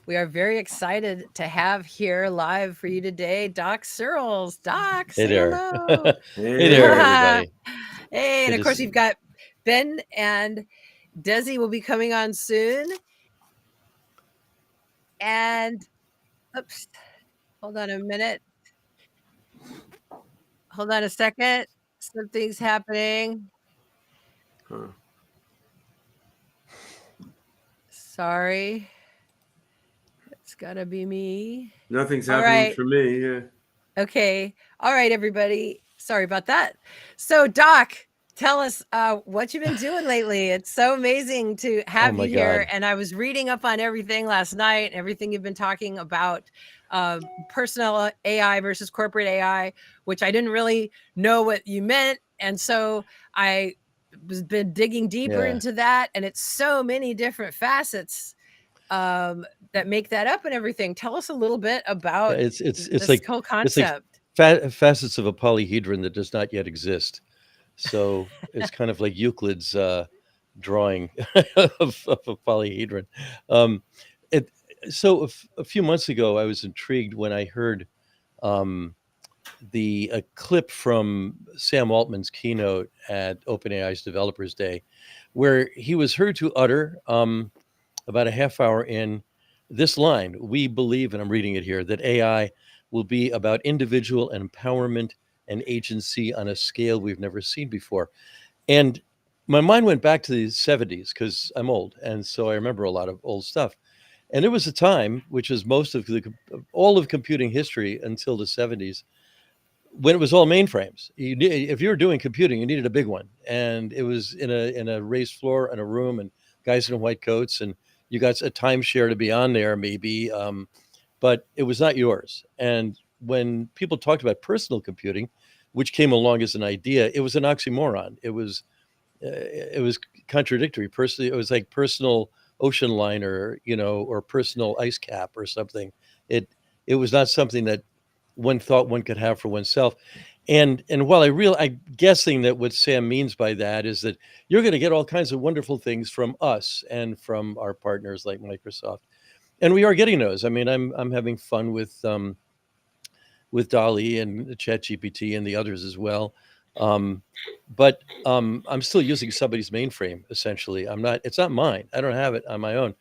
We are very excited to have here live for you today, Doc Searls. Doc, Hey say there. hello. Hey there, everybody. Hey, and Good of to course, see we've you. got Ben and Desi will be coming on soon. And, oops, hold on a minute. Hold on a second. Something's happening. Huh. Sorry. It's got to be me. Nothing's All happening right. for me. Yeah. Okay. All right, everybody. Sorry about that. So, Doc, tell us what you've been doing lately. It's so amazing to have my you here. God. And I was reading up on everything last night, everything you've been talking about personal AI versus corporate AI, which I didn't really know what you meant. And so I was been digging deeper Yeah. into that. And it's so many different facets that make that up and everything. Tell us a little bit Yeah, about it's this like whole it's like concept. facets of a polyhedron that does not yet exist. So it's kind of like Euclid's drawing of a polyhedron. Um, it, so a few months ago, I was intrigued when I heard um, a clip from Sam Altman's keynote at OpenAI's Developers Day, where he was heard to utter about a half hour in this line. We believe, and I'm reading it here, that AI will be about individual empowerment and agency on a scale we've never seen before. And my mind went back to the 70s because I'm old. And so I remember a lot of old stuff. And there was a time, which is most of all of computing history until the 70s, when it was all mainframes. If you were doing computing, you needed a big one, and it was in a raised floor in a room, and guys in white coats, and you got a timeshare to be on there, maybe, but it was not yours. And when people talked about personal computing, which came along as an idea, it was an oxymoron. It was contradictory. Personally, it was like personal ocean liner, or personal ice cap or something. It it was not something that one thought one could have for oneself. And while I'm guessing that what Sam means by that is that you're going to get all kinds of wonderful things from us and from our partners like Microsoft, and we are getting those. I mean, I'm having fun with Dolly and ChatGPT and the others as well. But I'm still using somebody's mainframe. Essentially, I'm not. It's not mine. I don't have it on my own.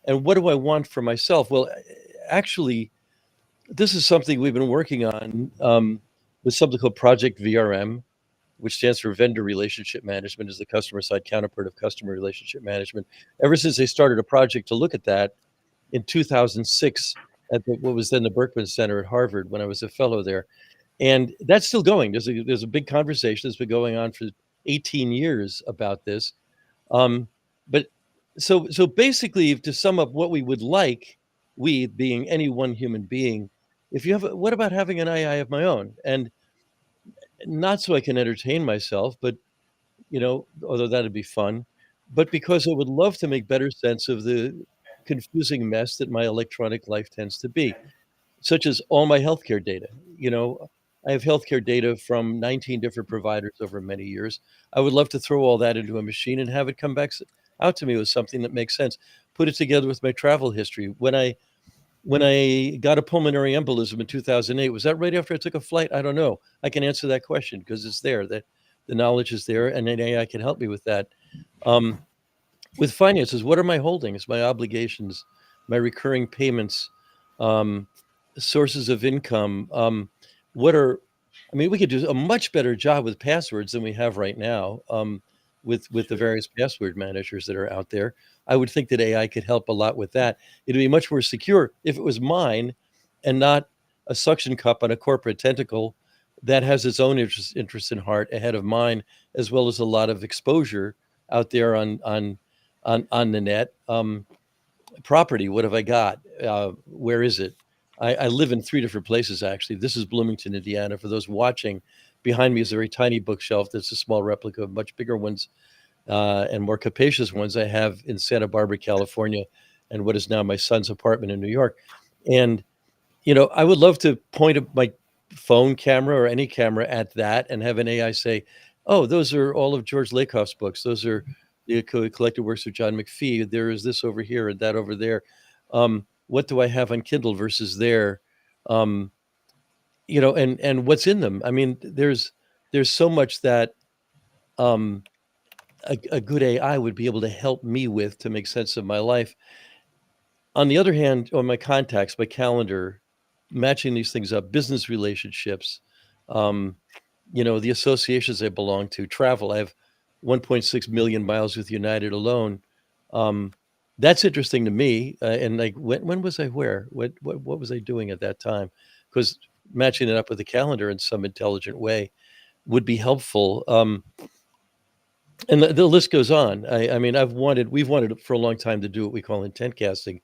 And what do I want for myself? Well, actually, this is something we've been working on with something called Project VRM, which stands for Vendor Relationship Management, is the customer side counterpart of customer relationship management. Ever since they started a project to look at that in 2006 at what was then the Berkman Center at Harvard when I was a fellow there. And that's still going. There's a big conversation that's been going on for 18 years about this. Um, but so basically, to sum up what we would like, we being any one human being, if you have, what about having an AI of my own? And not so I can entertain myself, but although that'd be fun, but because I would love to make better sense of the confusing mess that my electronic life tends to be, such as all my healthcare data. You know, I have healthcare data from 19 different providers over many years. I would love to throw all that into a machine and have it come back out to me with something that makes sense. Put it together with my travel history. When I got a pulmonary embolism in 2008, was that right after I took a flight? I don't know. I can answer that question because it's there. That the knowledge is there, and an AI can help me with that. Um, with finances, what are my holdings, my obligations, my recurring payments, um, sources of income? What are, I mean, we could do a much better job with passwords than we have right now, with the various password managers that are out there. I would think that AI could help a lot with that. It'd be much more secure if it was mine and not a suction cup on a corporate tentacle that has its own interest in heart ahead of mine, as well as a lot of exposure out there on the net. Property, what have I got? Where is it? I live in three different places, actually. This is Bloomington, Indiana. For those watching, behind me is a very tiny bookshelf that's a small replica of much bigger ones and more capacious ones I have in Santa Barbara, California, and what is now my son's apartment in New York. And, I would love to point my phone camera or any camera at that and have an AI say, oh, those are all of George Lakoff's books. Those are the collected works of John McPhee. There is this over here and that over there. what do I have on Kindle versus there, and what's in them. I mean, there's so much that a good AI would be able to help me with to make sense of my life. On the other hand, on my contacts, my calendar, matching these things up, business relationships, um, the associations I belong to, travel. I have 1.6 million miles with United alone. Um, that's interesting to me. And like, when was I where? What was I doing at that time? Because matching it up with the calendar in some intelligent way would be helpful. And the list goes on. I mean, we've wanted for a long time to do what we call intent casting,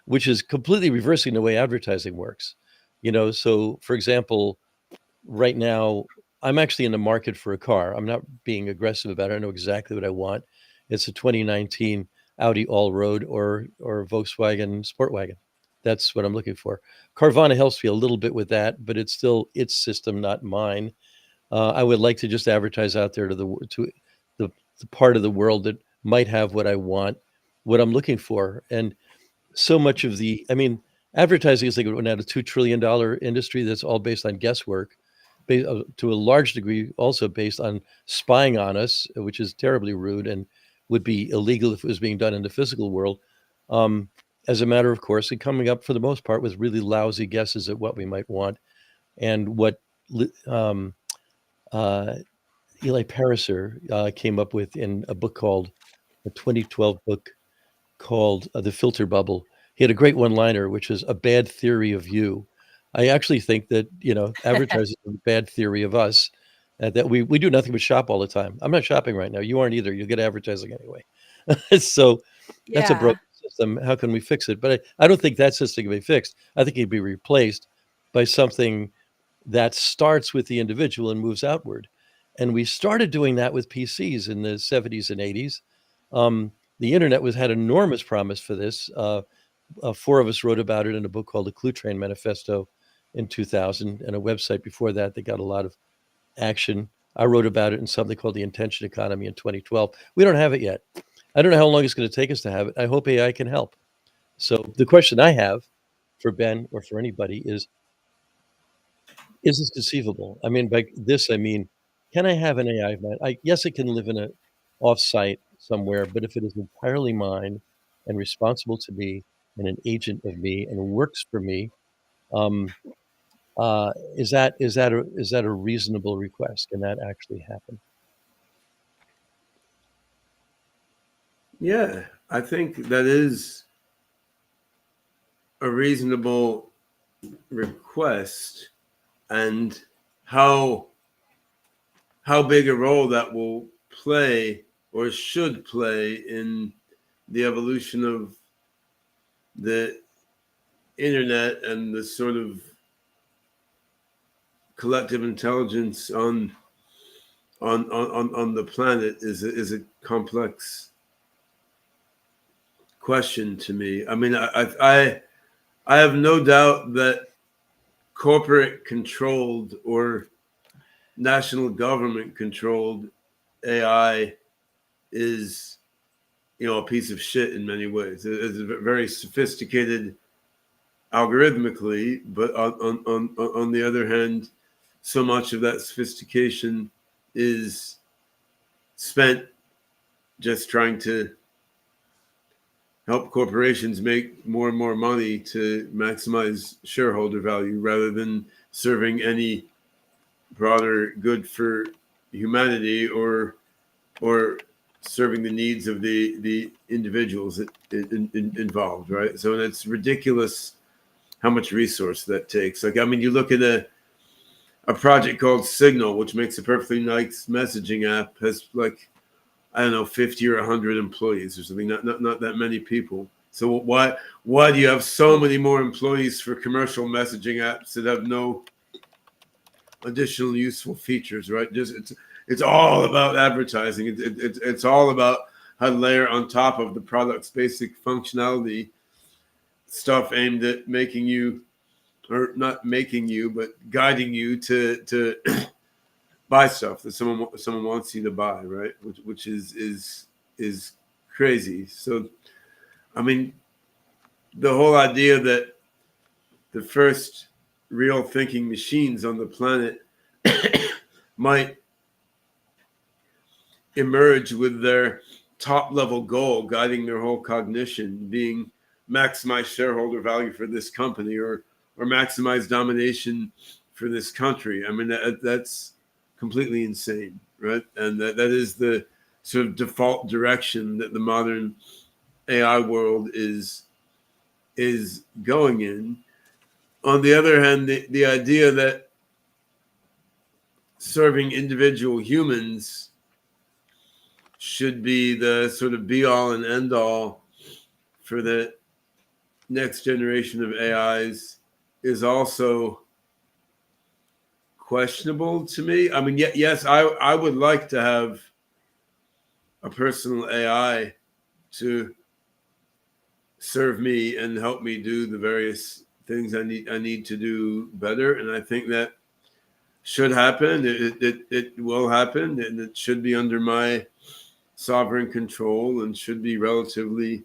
which is completely reversing the way advertising works. So for example, right now, I'm actually in the market for a car. I'm not being aggressive about it. I know exactly what I want. It's a 2019 Audi Allroad or Volkswagen Sportwagen. That's what I'm looking for. Carvana helps me a little bit with that, but it's still its system, not mine. I would like to just advertise out there to the part of the world that might have what I want, what I'm looking for. And so much of I mean, advertising is like now a $2 trillion industry that's all based on guesswork, to a large degree also based on spying on us, which is terribly rude and would be illegal if it was being done in the physical world. As a matter of course, and coming up for the most part with really lousy guesses at what we might want and what um, uh, Eli Pariser came up with in a book called a 2012 book called The Filter Bubble. He had a great one-liner, which is a bad theory of you. I actually think that, advertising is a bad theory of us, that we do nothing but shop all the time. I'm not shopping right now. You aren't either. You'll get advertising anyway. So that's a Yeah. broken system. How can we fix it? But I don't think that system can be fixed. I think it can be replaced by something that starts with the individual and moves outward. And we started doing that with PCs in the 70s and 80s. The internet had enormous promise for this. Four of us wrote about it in a book called the Cluetrain Manifesto in 2000, and a website before that got a lot of action. I wrote about it in something called the Intention Economy in 2012. We don't have it yet. I don't know how long it's going to take us to have it. I hope AI can help. So the question I have for Ben or for anybody is this conceivable? I mean, by this, I mean, can I have an AI of mine? Yes, it can live in a off-site somewhere, but if it is entirely mine and responsible to me and an agent of me and works for me, um, is that a reasonable request? Can that actually happen? Yeah, I think that is a reasonable request, and how big a role that will play or should play in the evolution of the internet and the sort of collective intelligence on the planet is a complex question to me. I mean, I have no doubt that corporate controlled or national government controlled AI is, a piece of shit in many ways. It's very sophisticated algorithmically, but on the other hand, so much of that sophistication is spent just trying to help corporations make more and more money to maximize shareholder value rather than serving any broader good for humanity or serving the needs of the individuals involved, right? So it's ridiculous how much resource that takes. Like, I mean, you look at a project called Signal, which makes a perfectly nice messaging app, has like, I don't know, 50 or 100 employees or something, not that many people. So why do you have so many more employees for commercial messaging apps that have no additional useful features, right? Just it's all about advertising. It's all about how to layer on top of the product's basic functionality stuff aimed at making you, or not making you, but guiding you to buy stuff that someone wants you to buy, right? Which is crazy. So, I mean, the whole idea that the first real thinking machines on the planet might emerge with their top level goal guiding their whole cognition being maximize shareholder value for this company or maximize domination for this country. I mean, that's completely insane, right? And that is the sort of default direction that the modern AI world is going in. On the other hand, the idea that serving individual humans should be the sort of be all and end all for the next generation of AIs is also questionable to me. I mean, yes, I would like to have a personal AI to serve me and help me do the various things I need to do better. And I think that should happen. It will happen, and it should be under my sovereign control and should be relatively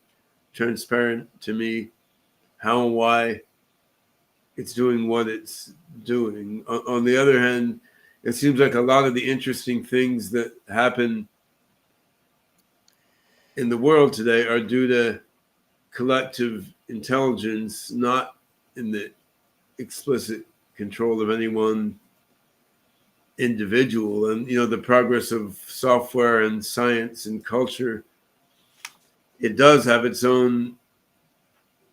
transparent to me how and why it's doing what it's doing. On the other hand, it seems like a lot of the interesting things that happen in the world today are due to collective intelligence, not in the explicit control of any one individual. And, you know, the progress of software and science and culture, it does have its own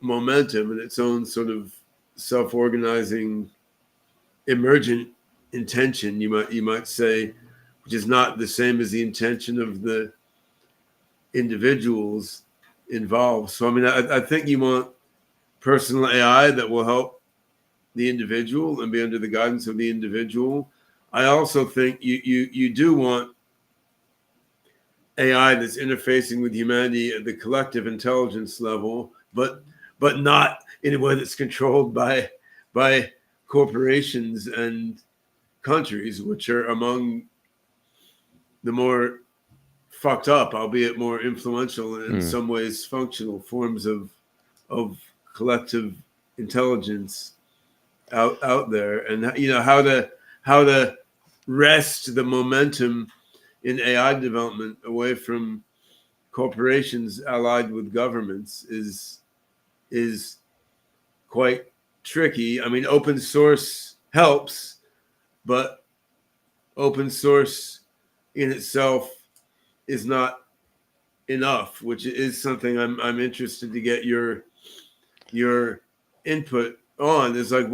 momentum and its own sort of self-organizing emergent intention, you might say, which is not the same as the intention of the individuals involved. So I mean, I think you want personal AI that will help the individual and be under the guidance of the individual. I also think you do want AI that's interfacing with humanity at the collective intelligence level, but not in a way that's controlled by corporations and countries, which are among the more fucked up, albeit more influential and in some ways functional forms of collective intelligence out there. And you know how to wrest the momentum in AI development away from corporations allied with governments is quite tricky. I mean, open source helps, but open source in itself is not enough, which is something I'm interested to get your input on. Is like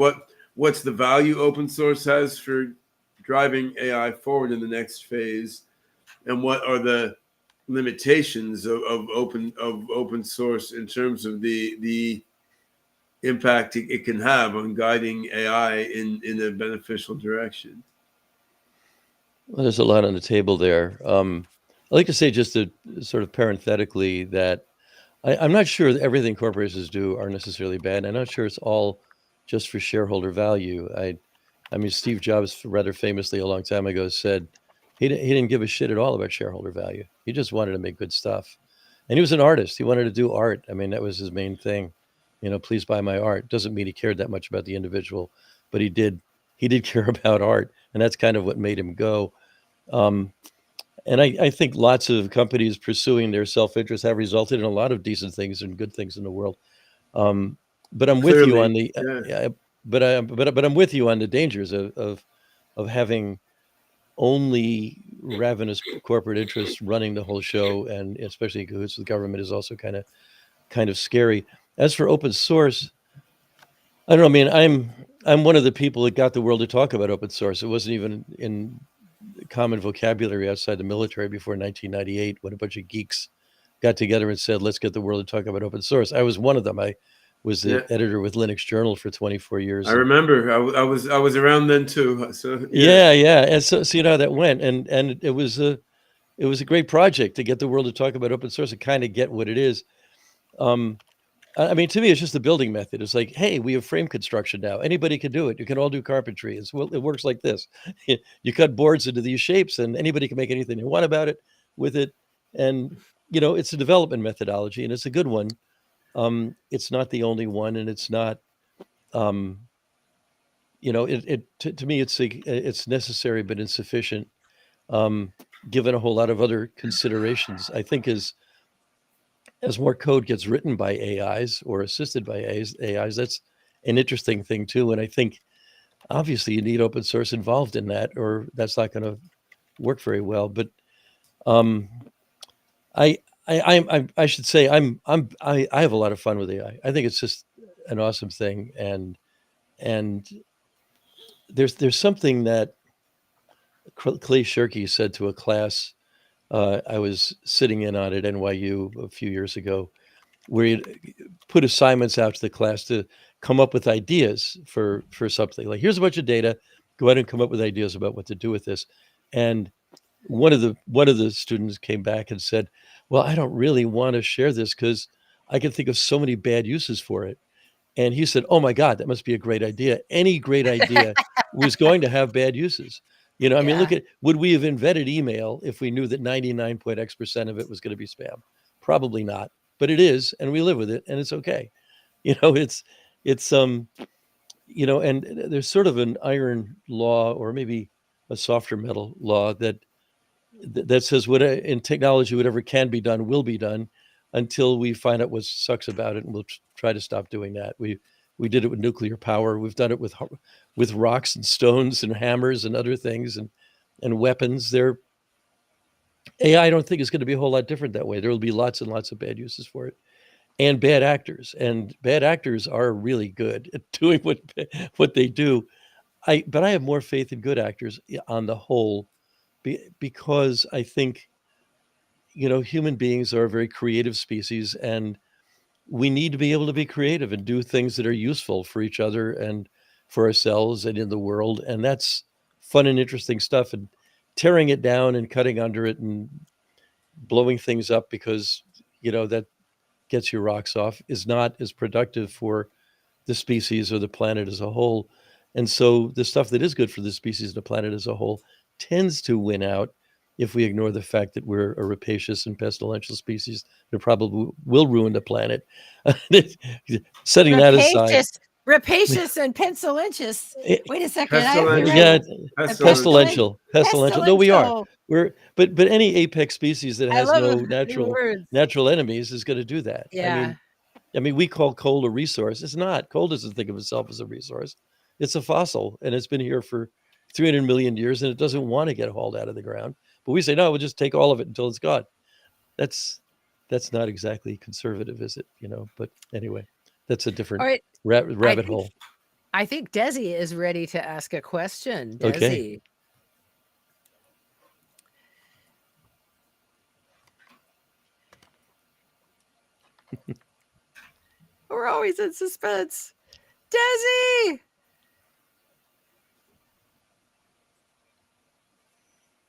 what's the value open source has for driving AI forward in the next phase, and what are the limitations of open source in terms of the impact it can have on guiding AI in a beneficial direction. Well, there's a lot on the table there. I'd like to say just to sort of parenthetically that I'm not sure that everything corporations do are necessarily bad. I'm not sure it's all just for shareholder value. I mean, Steve Jobs rather famously a long time ago said he didn't give a shit at all about shareholder value. He just wanted to make good stuff. And he was an artist. He wanted to do art. I mean, that was his main thing. You know, please buy my art. Doesn't mean he cared that much about the individual, but he did care about art. And that's kind of what made him go. And I think lots of companies pursuing their self-interest have resulted in a lot of decent things and good things in the world. But I'm with you on the, but I'm with you on the dangers of having only ravenous corporate interests running the whole show, and especially in cahoots with government is also kind of scary. As for open source, I don't know. I mean, I'm one of the people that got the world to talk about open source. It wasn't even in common vocabulary outside the military before 1998, when a bunch of geeks got together and said, let's get the world to talk about open source. I was one of them. I was the editor with Linux Journal for 24 years. I remember. I was around then too. So yeah. And so you know how that went, and it was a great project to get the world to talk about open source and kind of get what it is. I mean, to me, it's just the building method. It's like, hey, we have frame construction now. Anybody can do it. You can all do carpentry. It works like this. You cut boards into these shapes, and anybody can make anything they want about it with it. And, you know, it's a development methodology, and it's a good one. It's not the only one, and it's not, to me, it's necessary but insufficient, given a whole lot of other considerations. I think as more code gets written by AIs or assisted by AIs, that's an interesting thing too. And I think obviously you need open source involved in that, or that's not going to work very well. But I should say I have a lot of fun with AI. I think it's just an awesome thing, and there's something that Clay Shirky said to a class I was sitting in on at NYU a few years ago, where he put assignments out to the class to come up with ideas for something. Like, here's a bunch of data, go ahead and come up with ideas about what to do with this. And one of the students came back and said, well, I don't really want to share this because I can think of so many bad uses for it. And he said, oh my God, that must be a great idea. Any great idea was going to have bad uses. I mean, look at, would we have invented email if we knew that 99.x% of it was going to be spam? Probably not, but it is, and we live with it, and it's okay. It's and there's sort of an iron law, or maybe a softer metal law, that says in technology, whatever can be done will be done until we find out what sucks about it, and we'll try to stop doing that. We did it with nuclear power. We've done it with rocks and stones and hammers and other things and weapons. AI, I don't think is going to be a whole lot different that way. There will be lots and lots of bad uses for it, and bad actors. And bad actors are really good at doing what they do. But I have more faith in good actors on the whole, because I think, human beings are a very creative species, and we need to be able to be creative and do things that are useful for each other and for ourselves and in the world. And that's fun and interesting stuff. And tearing it down and cutting under it and blowing things up because, that gets your rocks off is not as productive for the species or the planet as a whole. And so the stuff that is good for the species and the planet as a whole tends to win out if we ignore the fact that we're a rapacious and pestilential species that probably will ruin the planet. Setting that aside. Rapacious and pestilentious. Wait a second. Pestilential. No, we are. But any apex species that has no natural enemies is going to do that. Yeah. I mean, we call coal a resource. It's not. Coal doesn't think of itself as a resource. It's a fossil, and it's been here for 300 million years, and it doesn't want to get hauled out of the ground. But we say, no, we'll just take all of it until it's gone. That's not exactly conservative, is it? But anyway, that's a different rabbit hole. I think Desi is ready to ask a question. Desi. Okay. We're always in suspense. Desi!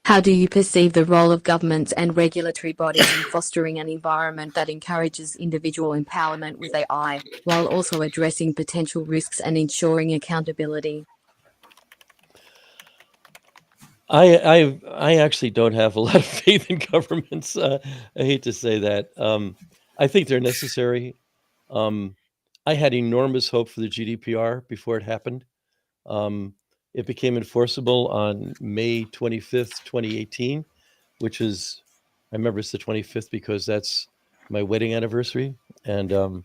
How do you perceive the role of governments and regulatory bodies in fostering an environment that encourages individual empowerment with AI, while also addressing potential risks and ensuring accountability? I actually don't have a lot of faith in governments. I hate to say that. I think they're necessary. I had enormous hope for the GDPR before it happened. It became enforceable on May 25th, 2018, which is, I remember it's the 25th because that's my wedding anniversary. And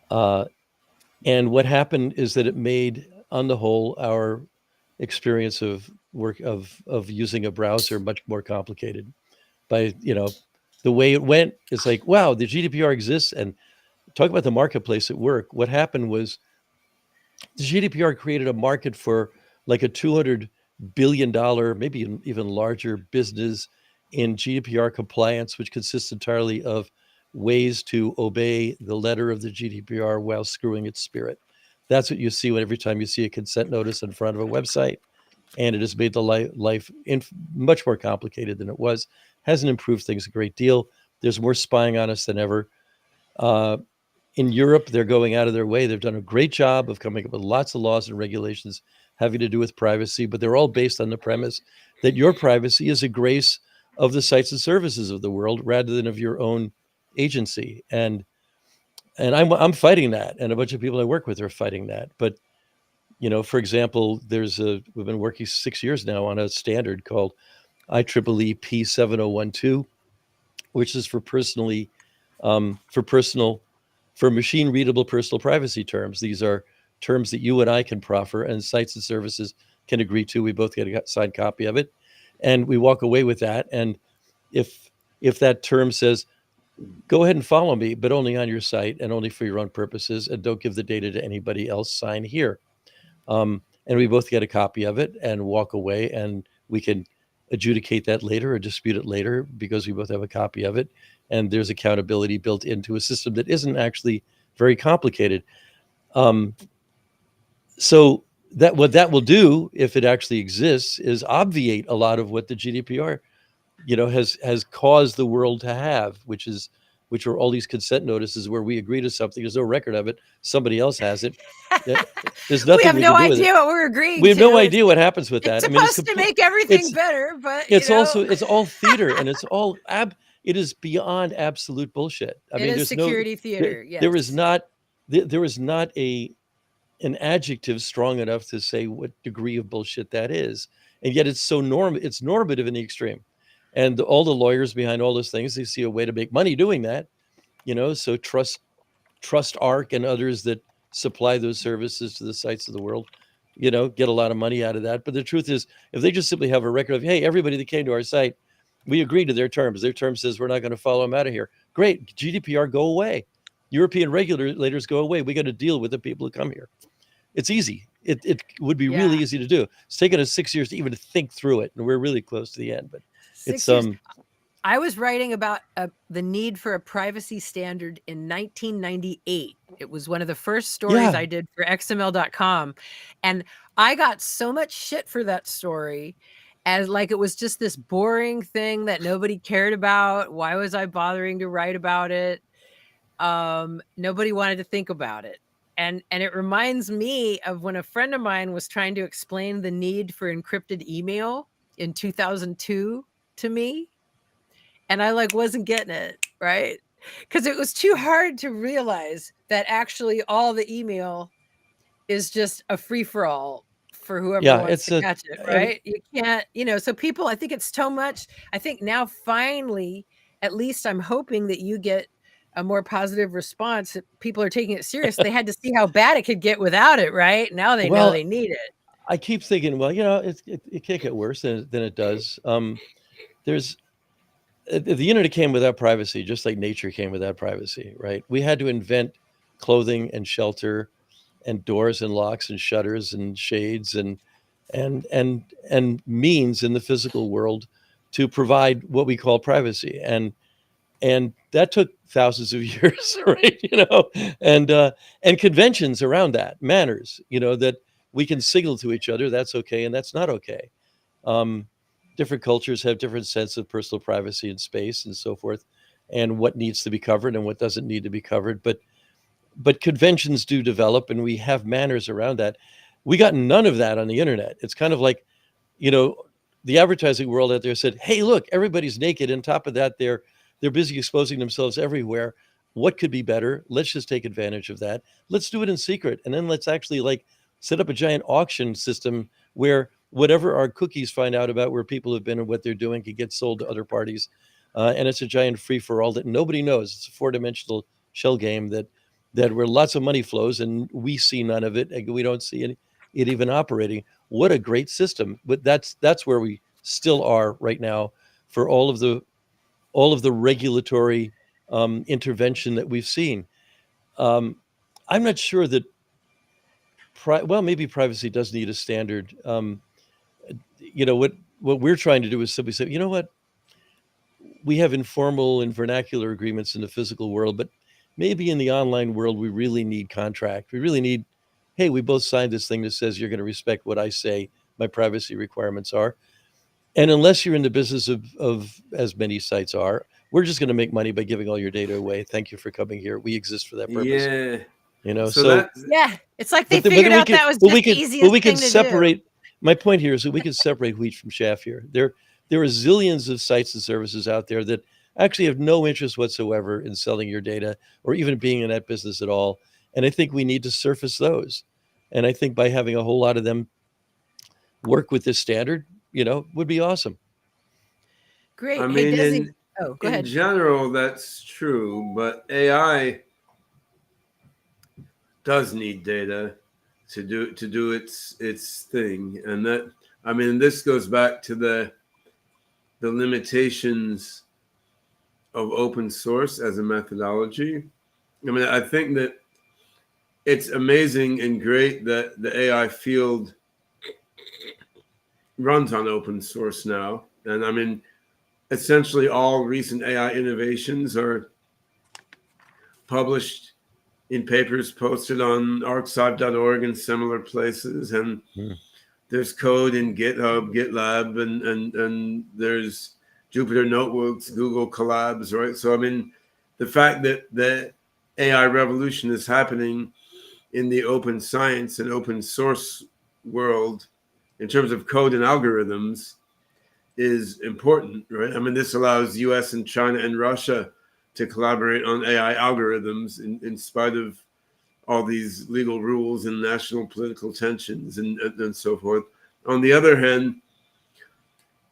what happened is that it made, on the whole, our experience of work of using a browser much more complicated. By the way it went, it's like, wow, the GDPR exists, and talk about the marketplace at work. What happened was the GDPR created a market for like a $200 billion, maybe even larger business in GDPR compliance, which consists entirely of ways to obey the letter of the GDPR while screwing its spirit. That's what you see every time you see a consent notice in front of a website. And it has made the life much more complicated than it was. Hasn't improved things a great deal. There's more spying on us than ever. In Europe, they're going out of their way. They've done a great job of coming up with lots of laws and regulations having to do with privacy, but they're all based on the premise that your privacy is a grace of the sites and services of the world rather than of your own agency. And And I'm fighting that, and a bunch of people I work with are fighting that. But for example, we've been working 6 years now on a standard called IEEE P7012, which is for machine readable personal privacy terms. These are terms that you and I can proffer, and sites and services can agree to. We both get a signed copy of it, and we walk away with that. And if that term says, go ahead and follow me, but only on your site and only for your own purposes, and don't give the data to anybody else, sign here. And we both get a copy of it and walk away, and we can adjudicate that later or dispute it later because we both have a copy of it. And there's accountability built into a system that isn't actually very complicated. So what that will do, if it actually exists, is obviate a lot of what the GDPR, has caused the world to have, which are all these consent notices where we agree to something. There's no record of it. Somebody else has it. There's nothing we have no can do with idea it. what we're agreeing We have to. no idea what happens with that. It's supposed to make everything better, but it's all theater, and it's it is beyond absolute bullshit. I mean, there's security theater. Yes. There is not an adjective strong enough to say what degree of bullshit that is, and yet it's it's normative in the extreme. And all the lawyers behind all those things, they see a way to make money doing that, so TrustArc and others that supply those services to the sites of the world, get a lot of money out of that. But the truth is, if they just simply have a record of, hey, everybody that came to our site, we agreed to their terms. Their term says we're not going to follow them out of here. Great. GDPR, go away. European regulators, go away. We got to deal with the people who come here. It's easy. It would be really easy to do. It's taken us 6 years to even think through it, and we're really close to the end. But 6 years. I was writing about the need for a privacy standard in 1998. It was one of the first stories I did for XML.com. And I got so much shit for that story, as like it was just this boring thing that nobody cared about. Why was I bothering to write about it? Nobody wanted to think about it. And it reminds me of when a friend of mine was trying to explain the need for encrypted email in 2002 to me. And I wasn't getting it, right? Because it was too hard to realize that actually all the email is just a free-for-all for whoever wants to catch it, right? You can't, so people, I think it's so much. I think now finally, at least I'm hoping that you get a more positive response, that people are taking it serious. They had to see how bad it could get without it, right? Now they know they need it. I keep thinking, it can't get worse than it does. The internet came without privacy, just like nature came without privacy, right? We had to invent clothing and shelter and doors and locks and shutters and shades and means in the physical world to provide what we call privacy. And that took thousands of years, right? And conventions around that, manners, that we can signal to each other, that's okay and that's not okay. Different cultures have different sense of personal privacy and space and so forth, and what needs to be covered and what doesn't need to be covered. But conventions do develop, and we have manners around that. We got none of that on the internet. It's kind of like, the advertising world out there said, hey, look, everybody's naked. And on top of that, they're busy exposing themselves everywhere. What could be better? Let's just take advantage of that. Let's do it in secret. And then let's actually set up a giant auction system where whatever our cookies find out about where people have been and what they're doing can get sold to other parties. And it's a giant free-for-all that nobody knows. It's a four-dimensional shell game that where lots of money flows and we see none of it. And we don't see it even operating. What a great system. But that's where we still are right now for all of the regulatory intervention that we've seen. I'm not sure that, maybe privacy does need a standard. What we're trying to do is simply say, what? We have informal and vernacular agreements in the physical world, but maybe in the online world, we really need contract. We really need, hey, we both signed this thing that says you're going to respect what I say my privacy requirements are. And unless you're in the business of as many sites are, we're just going to make money by giving all your data away. Thank you for coming here. We exist for that purpose. Yeah. So it's like they figured out that was just the easiest thing to do. My point here is that we can separate wheat from chaff here. There are zillions of sites and services out there that actually have no interest whatsoever in selling your data or even being in that business at all. And I think we need to surface those. And I think by having a whole lot of them work with this standard, would be awesome. Great. I Hey, mean, Desi. Oh, go in ahead. general, that's true, but AI does need data to do its thing, and that, I mean, this goes back to the limitations of open source as a methodology. I mean, I think that it's amazing and great that the AI field runs on open source now. And I mean, essentially all recent AI innovations are published in papers posted on archive.org and similar places. And there's code in GitHub, GitLab, and there's Jupyter Notebooks, Google Collabs, right? So, I mean, the fact that the AI revolution is happening in the open science and open source world in terms of code and algorithms is important, right? I mean, this allows US and China and Russia to collaborate on AI algorithms in spite of all these legal rules and national political tensions and so forth. On the other hand,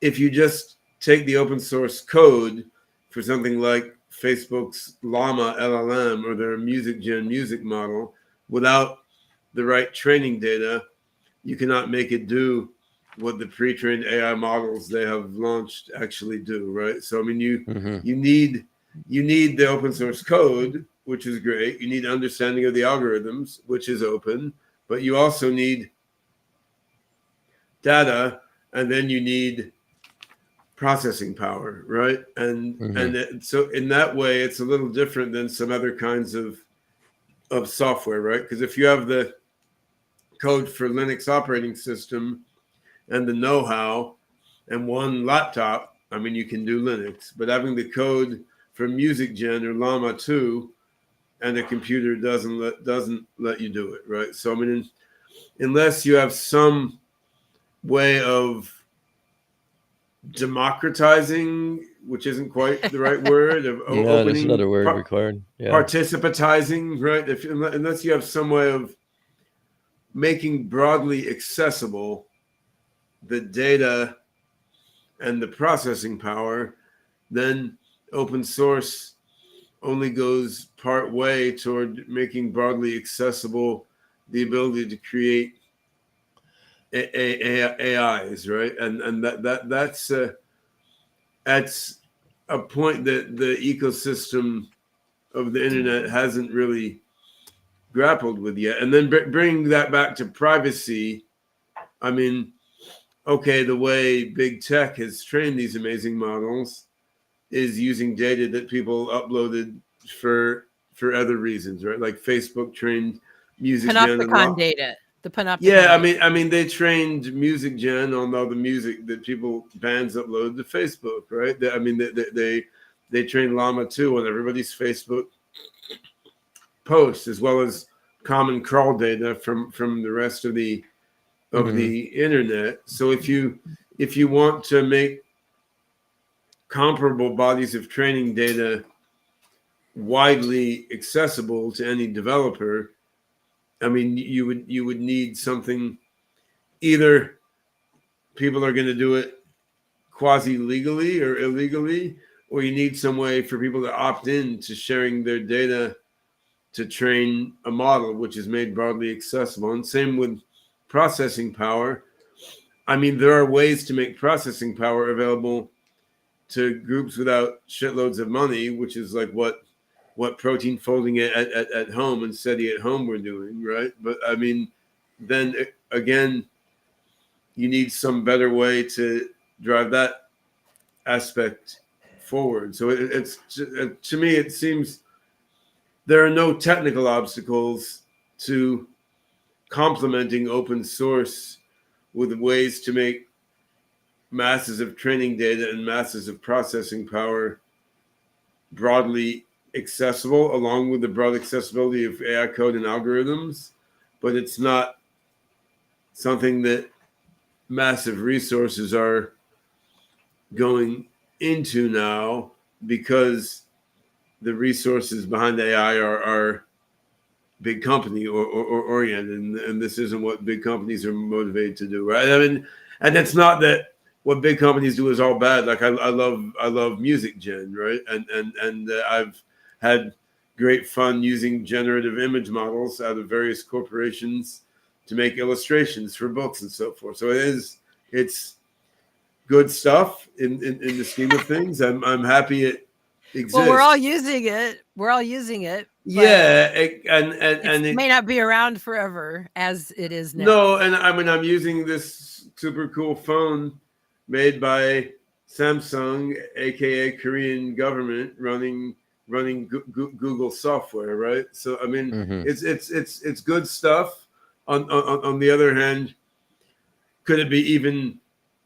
if you just take the open source code for something like Facebook's Llama LLM or their music gen music model without the right training data, you cannot make it do what the pre-trained AI models they have launched actually do, right? So I mean, you need the open source code, which is great. You need understanding of the algorithms, which is open, but you also need data, and then you need processing power, right? So in that way, it's a little different than some other kinds of software, right? Because if you have the code for Linux operating system and the know-how and one laptop, I mean, you can do Linux. But having the code for Music Gen or Llama 2 and a computer doesn't let you do it, right? So I mean, unless you have some way of democratizing, which isn't quite the right word, of Yeah, opening, there's another word required. Yeah. Participatizing, right? Unless you have some way of making broadly accessible the data and the processing power, then open source only goes part way toward making broadly accessible the ability to create AIs, right? And that's a point that the ecosystem of the internet hasn't really grappled with yet. And then bringing that back to privacy, I mean, okay, the way big tech has trained these amazing models is using data that people uploaded for other reasons, right? Like Facebook trained Music Gen Panopticon data. The Panopticon. Yeah, data. I mean, they trained Music Gen on all the music that bands upload to Facebook, right? I mean, they trained Llama 2 on everybody's Facebook posts, as well as common crawl data from the rest of the internet. So if you want to make comparable bodies of training data widely accessible to any developer, I mean, you would need something. Either people are going to do it quasi legally or illegally, or you need some way for people to opt in to sharing their data to train a model, which is made broadly accessible. And same with processing power. I mean, there are ways to make processing power available to groups without shitloads of money, which is like what protein folding at home and SETI at home were doing, right? But I mean, then again, you need some better way to drive that aspect forward. So it's to me, it seems there are no technical obstacles to complementing open source with ways to make masses of training data and masses of processing power broadly accessible, along with the broad accessibility of AI code and algorithms. But it's not something that massive resources are going into now, because the resources behind AI are big company or oriented, and this isn't what big companies are motivated to do, right? I mean, and it's not that what big companies do is all bad. Like I love music gen, right? And I've had great fun using generative image models out of various corporations to make illustrations for books and so forth. So it's good stuff in the scheme of things. I'm happy it exists. Well, we're all using it. We're all using it. Yeah, and It may not be around forever as it is now. No, and I mean I'm using this super cool phone made by Samsung, aka Korean government, running Google software, right? So I mean, it's good stuff. On the other hand, could it be even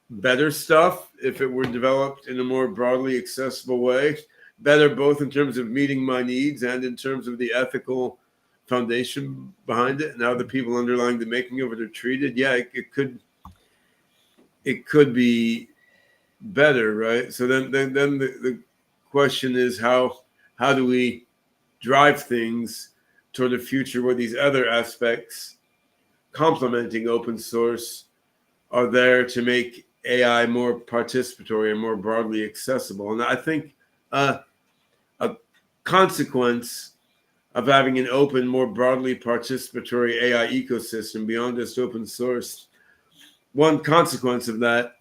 better stuff if it were developed in a more broadly accessible way? Better both in terms of meeting my needs and in terms of the ethical foundation behind it and how the people underlying the making of it are treated. Yeah, it could be better, right? So then the question is how do we drive things toward a future where these other aspects complementing open source are there to make AI more participatory and more broadly accessible. And I think a consequence of having an open, more broadly participatory AI ecosystem beyond just open source, one consequence of that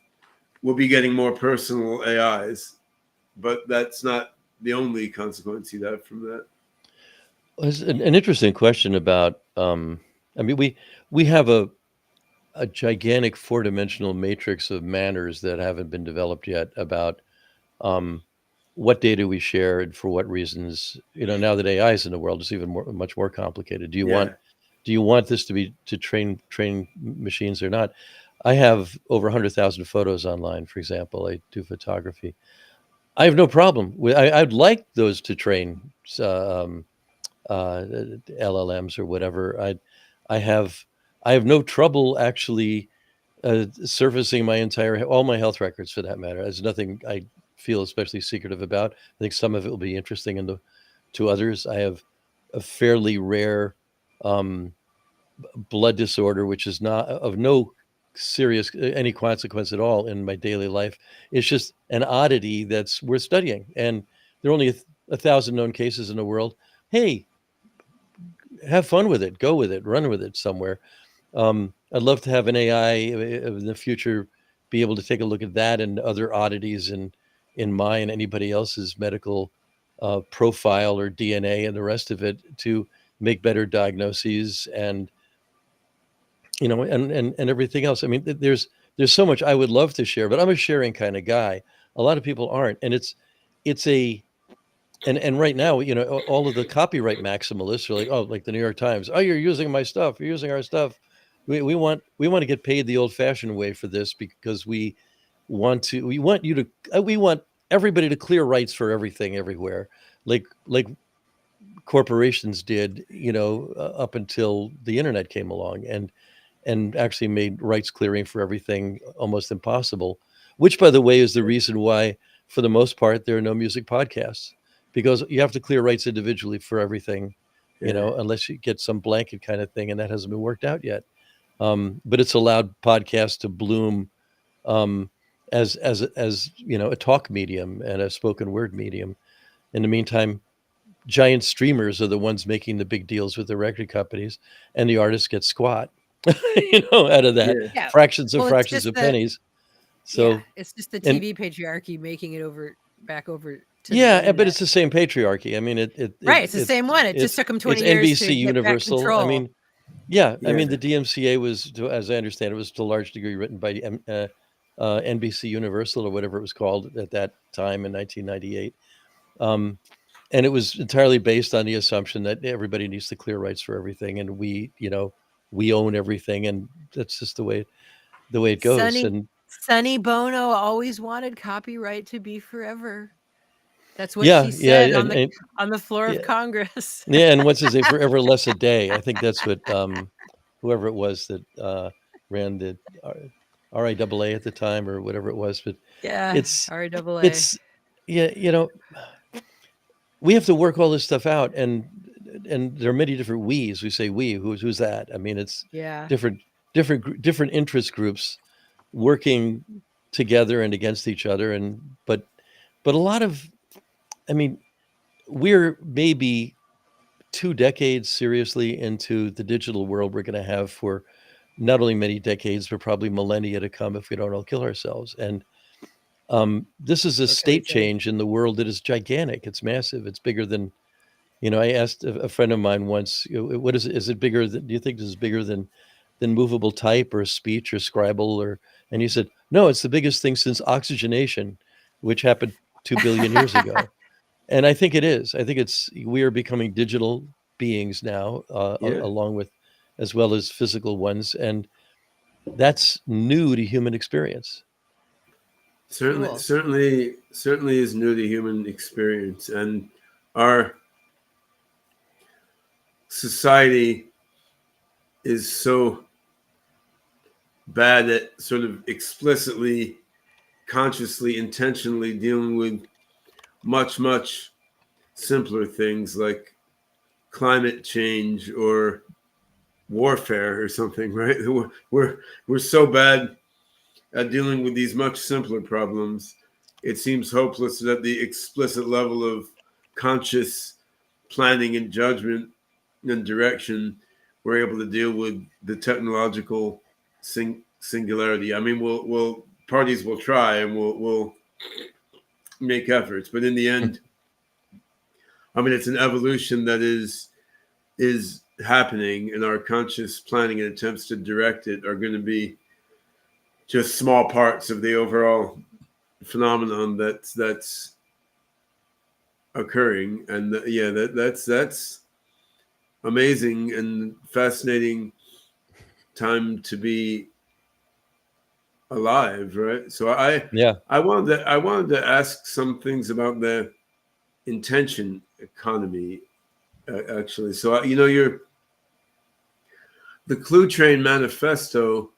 will be getting more personal AIs. But that's not the only consequence you'd have from that. Well, it's an interesting question about, I mean, we have a gigantic four-dimensional matrix of manners that haven't been developed yet about what data we share and for what reasons. You know, now that AI is in the world, it's even much more complicated. Do you want this to train machines or not? I have over 100,000 photos online, for example. I do photography. I have no problem with. I'd like those to train LLMs or whatever. I have no trouble actually surfacing all my health records for that matter. There's nothing I feel especially secretive about. I think some of it will be interesting to others. I have a fairly rare blood disorder, which is not of no serious any consequence at all in my daily life. It's just an oddity that's worth studying, and there are only 1,000 known cases in the world. Hey, have fun with it, go with it, run with it somewhere. I'd love to have an AI in the future be able to take a look at that and other oddities in my and anybody else's medical profile or DNA and the rest of it to make better diagnoses and and everything else. I mean, there's so much I would love to share, but I'm a sharing kind of guy. A lot of people aren't, and and right now, all of the copyright maximalists are like, oh, like the New York Times, oh, you're using my stuff, you're using our stuff. We want to get paid the old-fashioned way for this because we want everybody to clear rights for everything everywhere, like corporations did, up until the internet came along and actually made rights clearing for everything almost impossible. Which, by the way, is the reason why, for the most part, there are no music podcasts. Because you have to clear rights individually for everything, unless you get some blanket kind of thing, and that hasn't been worked out yet. But it's allowed podcasts to bloom as a talk medium and a spoken word medium. In the meantime, giant streamers are the ones making the big deals with the record companies, and the artists get squat, out of that, fractions of pennies. So it's just the TV patriarchy making it back over. But it's the same patriarchy. I mean, it's the same one. It just took them 20 years NBC to Universal. Get back control. I mean, I mean, the DMCA was, as I understand it, was to a large degree written by NBC Universal or whatever it was called at that time in 1998. And it was entirely based on the assumption that everybody needs to clear rights for everything, and we own everything, and that's just the way it goes. Sonny Bono always wanted copyright to be forever. That's what she said on the floor of Congress. And what's his name? Forever less a day. I think that's what whoever it was that ran the RIAA at the time or whatever it was. But RIAA. Yeah, we have to work all this stuff out, and there are many different we's. We say we, who's that? I mean, it's Yeah. different interest groups working together and against each other, and but a lot of, I mean, we're maybe 2 decades seriously into the digital world we're going to have for not only many decades, but probably millennia to come if we don't all kill ourselves. And this is a What can we state say? change in the world that is gigantic. It's massive. It's bigger than, I asked a friend of mine once, what is it? Is it bigger than, do you think this is bigger than movable type or speech or Scribble? And he said, no, it's the biggest thing since oxygenation, which happened 2 billion years ago. And I think it is. I think we are becoming digital beings now, Yeah. along with, as well as physical ones. And that's new to human experience. Certainly, Cool. certainly is new to human experience, and our society is so bad at sort of explicitly, consciously, intentionally dealing with much simpler things like climate change or warfare or something, right? We're so bad at dealing with these much simpler problems. It seems hopeless that the explicit level of conscious planning and judgment and direction we're able to deal with the technological singularity. I mean, parties will try and we'll make efforts, but in the end, I mean, it's an evolution that is happening, and our conscious planning and attempts to direct it are going to be just small parts of the overall phenomenon that's occurring. And that's amazing and fascinating time to be alive, right? So I wanted to ask some things about the intention economy, actually. So the Cluetrain Manifesto,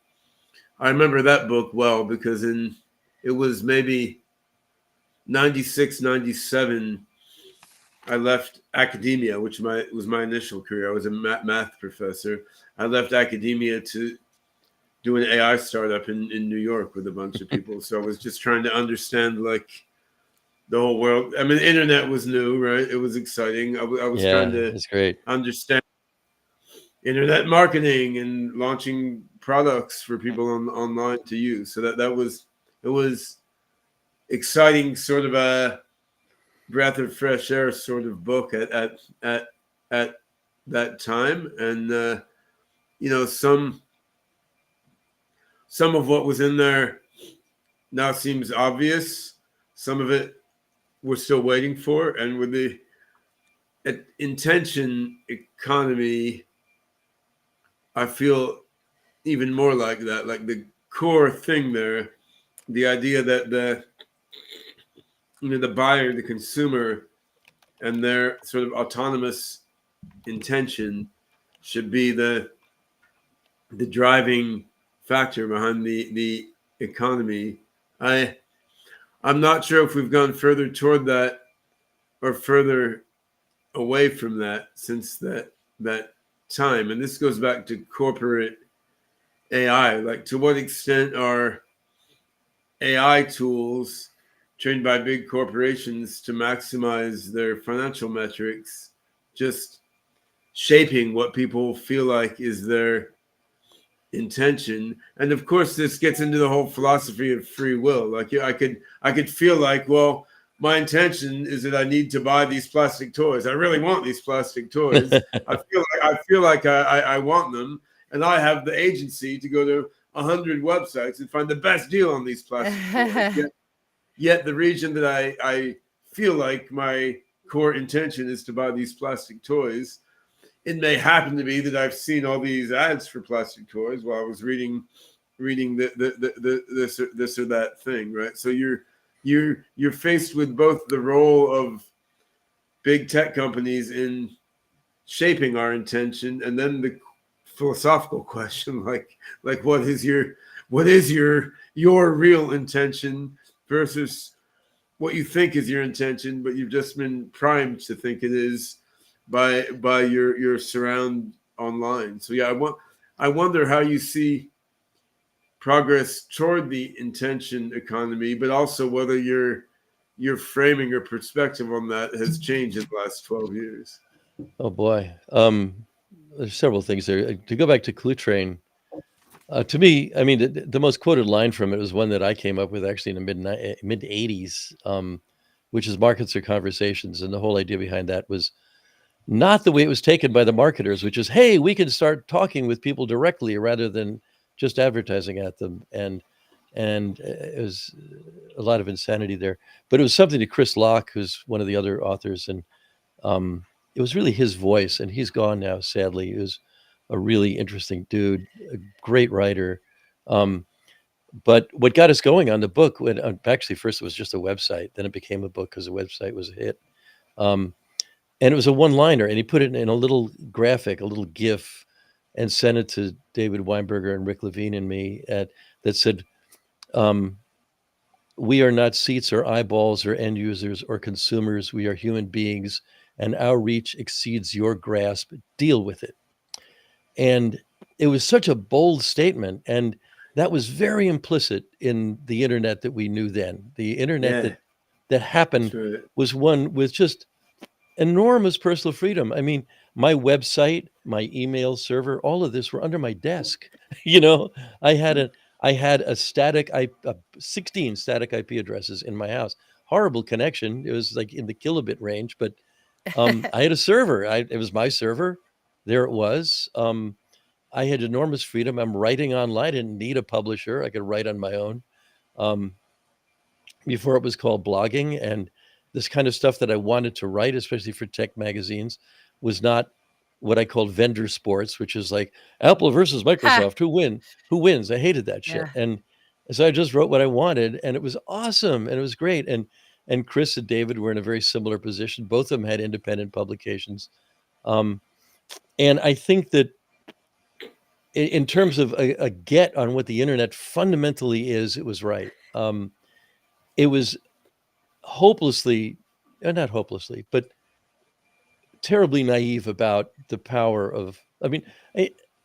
I remember that book well because it was maybe 96, 97, I left academia, which was my initial career. I was a math professor. I left academia to do an AI startup in New York with a bunch of people. So I was just trying to understand like the whole world. I mean, the internet was new, right? It was exciting. I was trying to It's great. understand internet marketing and launching products for people online to use. So it was exciting, sort of a breath of fresh air sort of book at that time. And some of what was in there now seems obvious. Some of it we're still waiting for. And with the intention economy, I feel even more like that, like the core thing there, the idea that the buyer, the consumer, and their sort of autonomous intention should be the driving factor behind the economy. I'm not sure if we've gone further toward that or further away from that since that time. And this goes back to corporate AI. Like, to what extent are AI tools trained by big corporations to maximize their financial metrics just shaping what people feel like is their intention? And of course, this gets into the whole philosophy of free will. Like, I could feel like, well, my intention is that I need to buy these plastic toys. I really want these plastic toys. I feel like I want them, and I have the agency to go to 100 websites and find the best deal on these plastic toys. Yet the reason that I feel like my core intention is to buy these plastic toys, it may happen to be that I've seen all these ads for plastic toys while I was reading this or that thing, right? So you're faced with both the role of big tech companies in shaping our intention, and then the philosophical question, like what is your real intention versus what you think is your intention, but you've just been primed to think it is by your surround online. So yeah, I wonder how you see progress toward the intention economy, but also whether your framing or perspective on that has changed in the last 12 years. Oh boy. There's several things there. To go back to Cluetrain, to me, I mean, the most quoted line from it was one that I came up with actually in the mid 80s, which is markets are conversations. And the whole idea behind that was not the way it was taken by the marketers, which is, hey, we can start talking with people directly rather than just advertising at them. And it was a lot of insanity there. But it was something to Chris Locke, who's one of the other authors, and it was really his voice. And he's gone now, sadly. He was a really interesting dude, a great writer. But what got us going on the book, when actually first it was just a website, then it became a book because the website was a hit. And it was a one-liner, and he put it in a little graphic, a little GIF, and sent it to David Weinberger and Rick Levine and me that said, we are not seats or eyeballs or end users or consumers. We are human beings, and our reach exceeds your grasp. Deal with it. And it was such a bold statement, and that was very implicit in the internet that we knew then. The internet that happened was one with just enormous personal freedom. I mean, my website, my email server, all of this were under my desk. I had a 16 static IP addresses in my house. Horrible connection. It was like in the kilobit range, but I had a server. It was my server. There it was. I had enormous freedom. I'm writing online. I didn't need a publisher. I could write on my own. Before it was called blogging, and this kind of stuff that I wanted to write, especially for tech magazines, was not what I called vendor sports, which is like Apple versus Microsoft. Who wins? I hated that shit. Yeah. And so I just wrote what I wanted, and it was awesome, and it was great. And Chris and David were in a very similar position. Both of them had independent publications. And I think that in terms of a get on what the internet fundamentally is, it was right. It was not hopelessly, but terribly naive about the power of, I mean,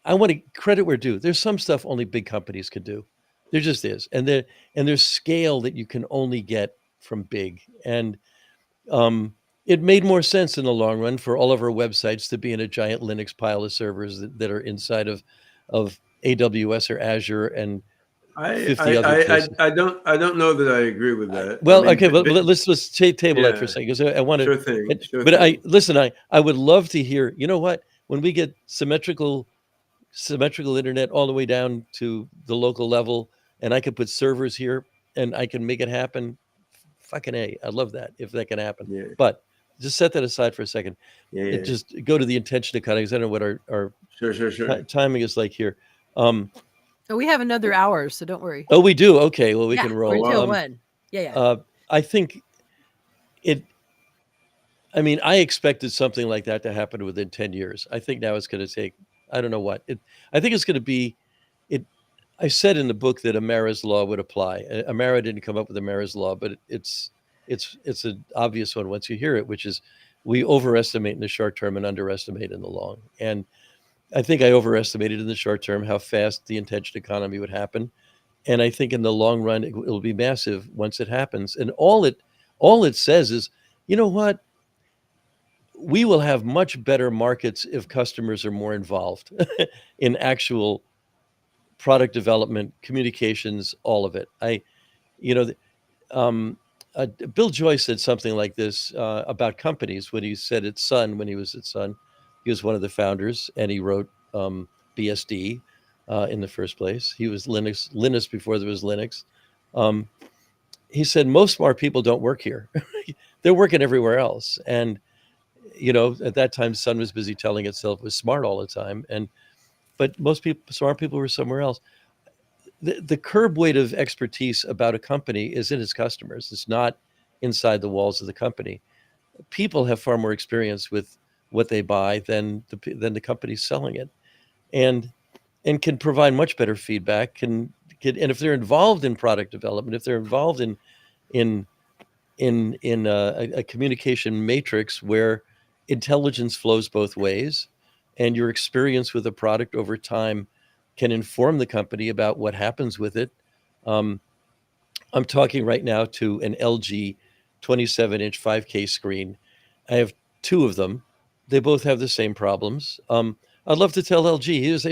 I want to credit where due. There's some stuff only big companies can do. There just is. And there's scale that you can only get from big. And it made more sense in the long run for all of our websites to be in a giant Linux pile of servers that are inside of AWS or Azure and 50 other places. I don't know that I agree with that. Well, okay, but let's table that for a second, because I want to. Sure thing. But I would love to hear. You know what? When we get symmetrical internet all the way down to the local level, and I could put servers here, and I can make it happen. Fucking A, I'd love that if that can happen. Yeah. But just set that aside for a second. Yeah. Just go to the intention economy, because I don't know what our sure. timing is like here. We have another hour, so don't worry. Oh, we do. Okay, well, we can roll. We're until 1. Yeah. I think I expected something like that to happen within 10 years. I think now it's going to take, I don't know what. I think it's going to be, I said in the book that Amara's law would apply. Amara didn't come up with Amara's law, but it's an obvious one once you hear it, which is we overestimate in the short term and underestimate in the long. And I think I overestimated in the short term how fast the intention economy would happen. And I think in the long run, it will be massive once it happens. And all it says is, you know what? We will have much better markets if customers are more involved in actual product development, communications, all of it. Bill Joyce said something like this about companies when he said at Sun, when he was at Sun. He was one of the founders, and he wrote BSD in the first place. He was Linux before there was Linux. He said, most smart people don't work here. They're working everywhere else. And, at that time, Sun was busy telling itself it was smart all the time. But most smart people were somewhere else. The curb weight of expertise about a company is in its customers. It's not inside the walls of the company. People have far more experience with what they buy than the company selling it, and can provide much better feedback. And if they're involved in product development, if they're involved in in a communication matrix where intelligence flows both ways, and your experience with a product over time can inform the company about what happens with it. Um, I'm talking right now to an LG 27-inch 5K screen. I have two of them. They both have the same problems. I'd love to tell LG, here's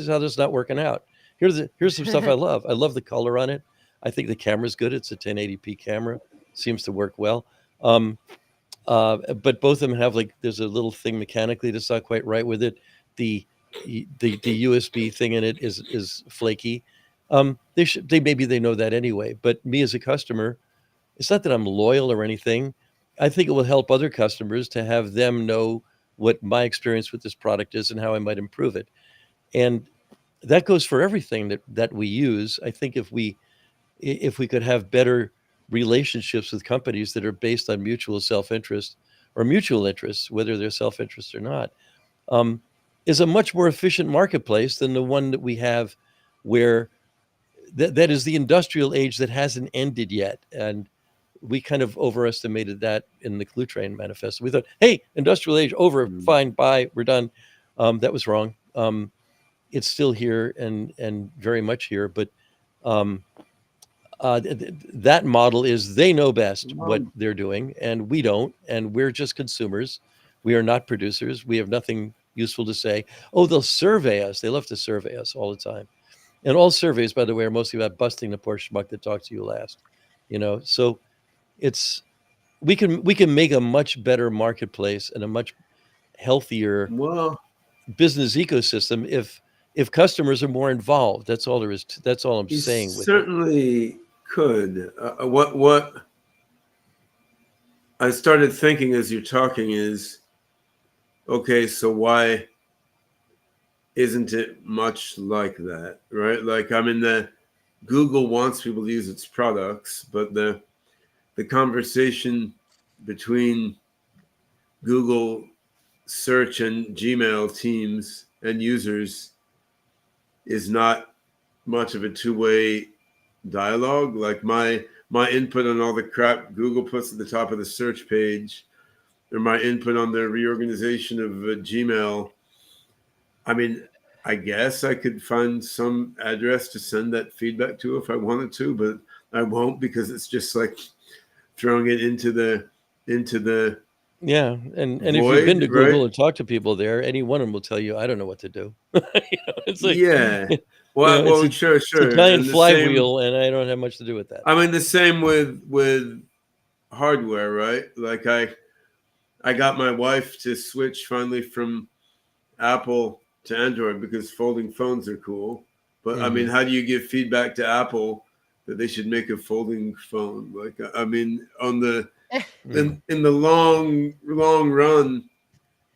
how this is not working out. Here's some stuff I love. I love the color on it. I think the camera's good. It's a 1080p camera. Seems to work well. But both of them have, like, there's a little thing mechanically that's not quite right with it. The USB thing in it is flaky. Maybe they know that anyway. But me as a customer, it's not that I'm loyal or anything. I think it will help other customers to have them know what my experience with this product is and how I might improve it. And that goes for everything that we use. I think if we could have better relationships with companies that are based on mutual self-interest or mutual interests, whether they're self-interest or not, is a much more efficient marketplace than the one that we have, where that is the industrial age that hasn't ended yet. And we kind of overestimated that in the Cluetrain Manifesto. We thought, hey, industrial age over, fine, bye, we're done. That was wrong. It's still here and very much here, but that model is they know best what they're doing, and we don't, and we're just consumers. We are not producers. We have nothing useful to say. Oh, they'll survey us. They love to survey us all the time. And all surveys, by the way, are mostly about busting the poor schmuck that talked to you last. So we can make a much better marketplace and a much healthier business ecosystem if customers are more involved. That's all there is. That's all I'm saying. With certainly could. What I started thinking as you're talking is, okay, so why isn't it much like that, right? Like, I mean, Google wants people to use its products, but the conversation between Google search and Gmail teams and users is not much of a two-way dialogue. Like my input on all the crap Google puts at the top of the search page, or my input on the reorganization of Gmail. I mean, I guess I could find some address to send that feedback to if I wanted to, but I won't, because it's just like throwing it into the yeah. And void, if you've been to Google right? and talked to people there, any one of them will tell you, I don't know what to do. It's like, yeah. Well, sure. It's a giant flywheel, and I don't have much to do with that. I mean, the same with hardware, right? Like I got my wife to switch finally from Apple to Android because folding phones are cool. But I mean, how do you give feedback to Apple that they should make a folding phone? Like, I mean, on the in the long run,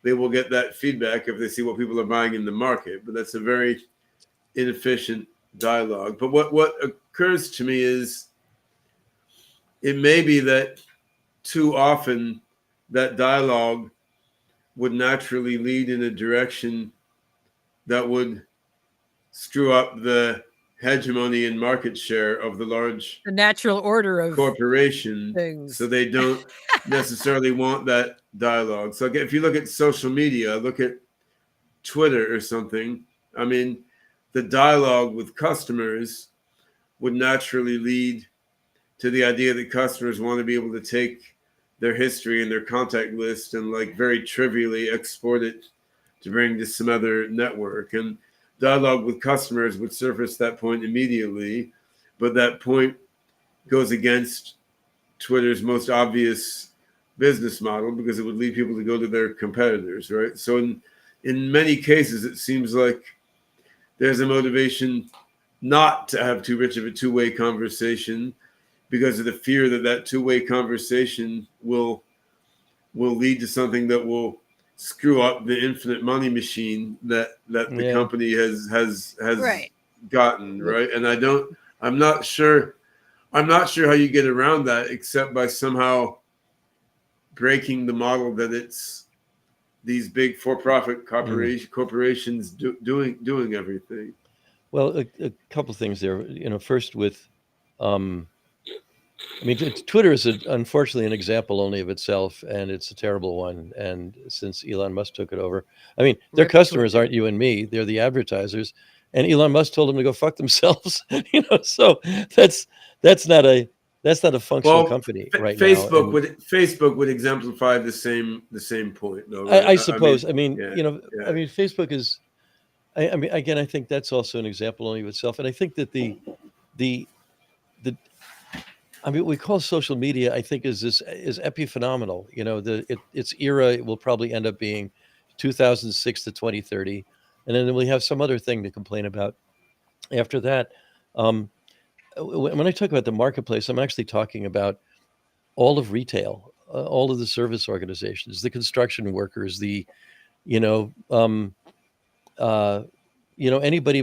they will get that feedback if they see what people are buying in the market. But that's a very inefficient dialogue. But what occurs to me is, it may be that too often that dialogue would naturally lead in a direction that would screw up the hegemony and market share of the large natural order of corporation things. So they don't necessarily want that dialogue. So if you look at social media, look at Twitter or something, I mean, the dialogue with customers would naturally lead to the idea that customers want to be able to take their history and their contact list and, like, very trivially export it to bring to some other network. And dialogue with customers would surface that point immediately, but that point goes against Twitter's most obvious business model, because it would lead people to go to their competitors, right? So in many cases, it seems like there's a motivation not to have too rich of a two-way conversation, because of the fear that that two-way conversation will lead to something that will screw up the infinite money machine that the company has right. gotten, right? And I'm not sure how you get around that, except by somehow breaking the model that it's these big for-profit corporations doing everything. Well, a couple of things there. First with I mean, Twitter is unfortunately an example only of itself, and it's a terrible one. And since Elon Musk took it over, I mean, their Rip customers Twitter. aren't you and me; they're the advertisers. And Elon Musk told them to go fuck themselves. You know, so that's that's not a that's not a functional Well, company right now. And Facebook would exemplify the same point, though, right? I suppose. I mean, yeah, you know, I yeah. mean, Facebook is. I mean, again, I think that's also an example only of itself. And I think that the the I mean, what we call social media, I think, is epiphenomenal. You know, its era will probably end up being 2006 to 2030, and then we have some other thing to complain about after that. Um, when I talk about the marketplace, I'm actually talking about all of retail, all of the service organizations, the construction workers, the you know, um, uh, anybody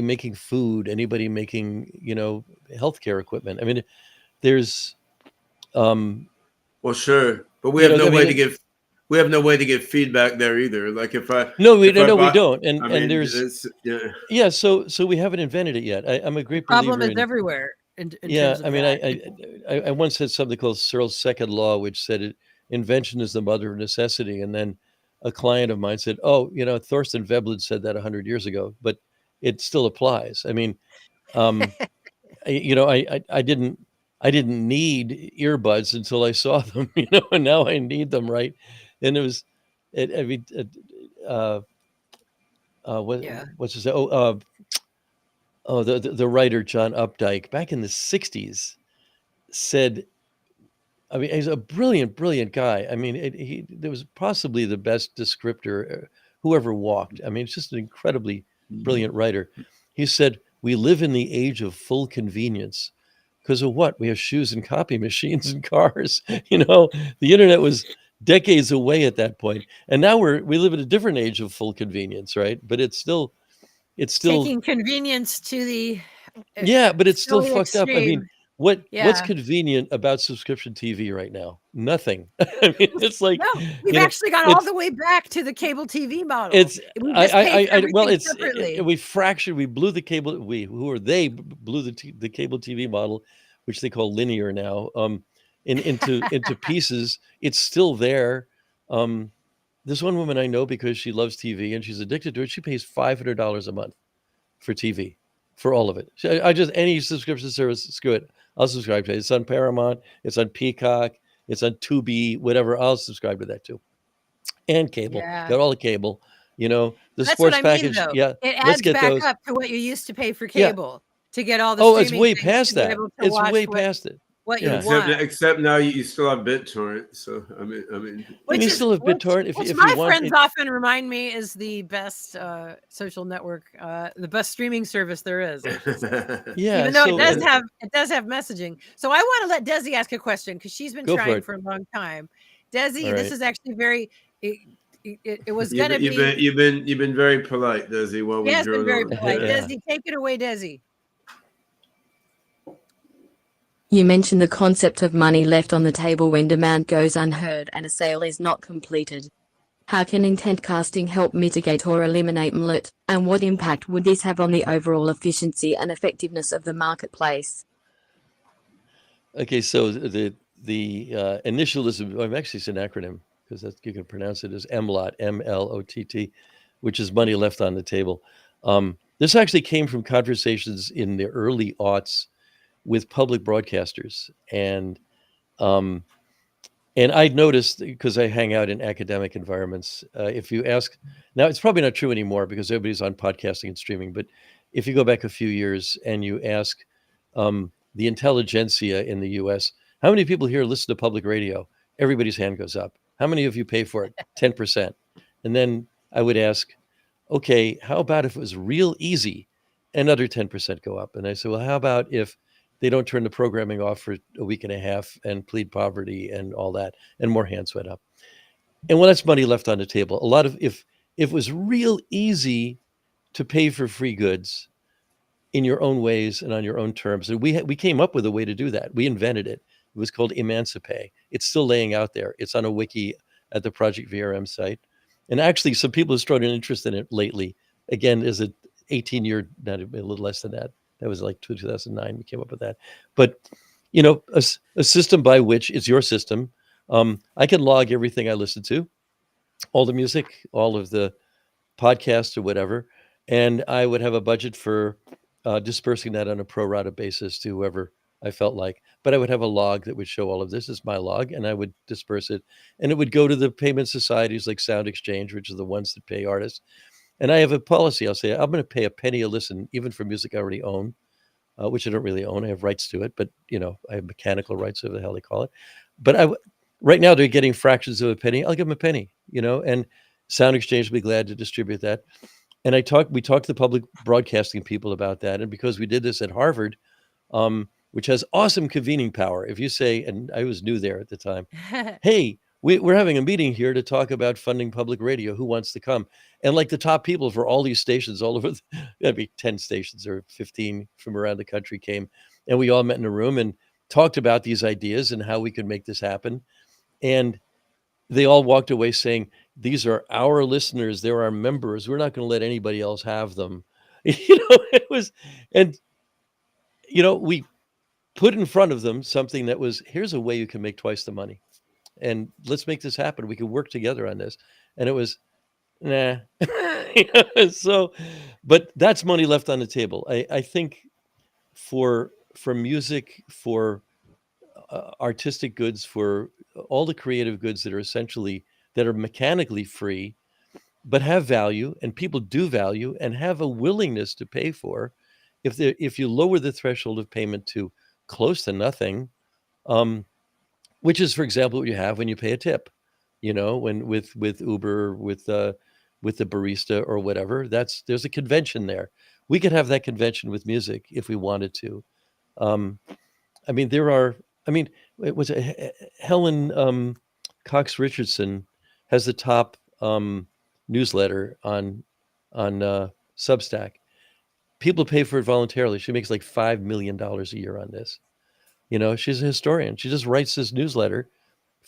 making food, anybody making healthcare equipment. I mean, there's um, Well, sure, but we you have know, no I way mean, to give we have no way to give feedback there either. Like no, if I we buy, don't. I And mean, there's it's yeah. yeah, so we haven't invented it yet. I'm a The great problem believer is in everywhere in yeah. terms I of mean, that. I once said something called Searls' second law, which said invention is the mother of necessity. And then a client of mine said, "Oh, Thorsten Veblen said that 100 years ago, but it still applies." I mean, um, I didn't need earbuds until I saw them, and now I need them, right? And it was, I mean, uh, Yeah. what's his the writer John Updike back in the '60s said, I mean, he's a brilliant guy. I mean, he there was possibly the best descriptor who ever walked. I mean, it's just an incredibly brilliant writer. He said, "We live in the age of full convenience because of what? We have shoes and copy machines and cars. The internet was decades away at that point, and now we live in a different age of full convenience, right? But it's still Taking convenience to the yeah, but it's still silly fucked up. I mean, extreme. what's Yeah. convenient about subscription TV right now? Nothing. I mean, it's like, No, we've you know, actually gone all it's the way back to the cable TV model. it's We just pay for well, everything separately. we blew the cable. They blew the cable TV model, which they call linear now, into pieces. It's still there. Um, this one woman I know, because she loves TV and she's addicted to it, she pays $500 a month for TV, for all of it. So I just, any subscription service, screw it. I'll subscribe to it. It's on Paramount. It's on Peacock. It's on Tubi. Whatever. I'll subscribe to that too. And cable. Yeah. Got all the cable. The That's what sports I mean, package. though. Yeah, It let's adds get back those. up to what you used to pay for Yeah. cable to get all the Oh, it's streaming way things, past to be that. able to It's watch way past it. what you Yeah. want. Except now you still have BitTorrent. So I mean, And Which you is still have BitTorrent which if my you want friends it. often remind me is the best social network, the best streaming service there is. Yeah. Even though So it does have messaging. So I want to let Desi ask a question because she's been Go for trying it. for a long time. Desi, All this right. is actually very. It was you've gonna be. been very polite, Desi, while He we has been drilled very on. polite. Yeah. Desi, take it away, Desi. You mentioned the concept of money left on the table when demand goes unheard and a sale is not completed. How can intent casting help mitigate or eliminate MLIT, and what impact would this have on the overall efficiency and effectiveness of the marketplace? Okay, so the initial is, actually it's an acronym, because you can pronounce it as MLOT, MLOTT, which is money left on the table. This actually came from conversations in the early aughts with public broadcasters, and I'd noticed, because I hang out in academic environments, if you ask, now it's probably not true anymore because everybody's on podcasting and streaming, but if you go back a few years and you ask the intelligentsia in the US, how many people here listen to public radio? Everybody's hand goes up. How many of you pay for it? 10%. And then I would ask, okay, how about if it was real easy? Another 10% go up. And I said, well, how about if they don't turn the programming off for a week and a half and plead poverty and all that? And more hands went up. And well, that's money left on the table. A lot of, if it was real easy to pay for free goods in your own ways and on your own terms, and we came up with a way to do that. We invented it. It was called Emancipate. It's still laying out there. It's on a wiki at the ProjectVRM site. And actually, some people have shown an interest in it lately. Again, is it 18-year, not a little less than that. That was like 2009. We came up with that. But a system by which it's your system. I can log everything I listen to, all the music, all of the podcasts or whatever, and I would have a budget for dispersing that on a pro rata basis to whoever I felt like. But I would have a log that would show all of this is my log, and I would disperse it, and it would go to the payment societies like Sound Exchange, which are the ones that pay artists. And I have a policy. I'll say I'm going to pay a penny a listen, even for music I already own, which I don't really own. I have rights to it, but I have mechanical rights, whatever the hell they call it. But right now they're getting fractions of a penny. I'll give them a penny, and Sound Exchange will be glad to distribute that. And we talked to the public broadcasting people about that. And because we did this at Harvard, which has awesome convening power, if you say, and I was new there at the time, hey, we're having a meeting here to talk about funding public radio. Who wants to come? And like the top people for all these stations all over, that'd be 10 stations or 15 from around the country came. And we all met in a room and talked about these ideas and how we could make this happen. And they all walked away saying, these are our listeners. They're our members. We're not going to let anybody else have them. It was, and, we put in front of them something that was, here's a way you can make twice the money. And let's make this happen. We can work together on this. And it was, nah. So, but that's money left on the table. I think for music, for artistic goods, for all the creative goods that are mechanically free, but have value, and people do value and have a willingness to pay for, if you lower the threshold of payment to close to nothing, which is, for example, what you have when you pay a tip, when with Uber, with the barista or whatever, there's a convention there. We could have that convention with music if we wanted to. It was Helen Cox Richardson has the top newsletter on Substack. People pay for it voluntarily. She makes like $5 million a year on this. She's a historian. She just writes this newsletter.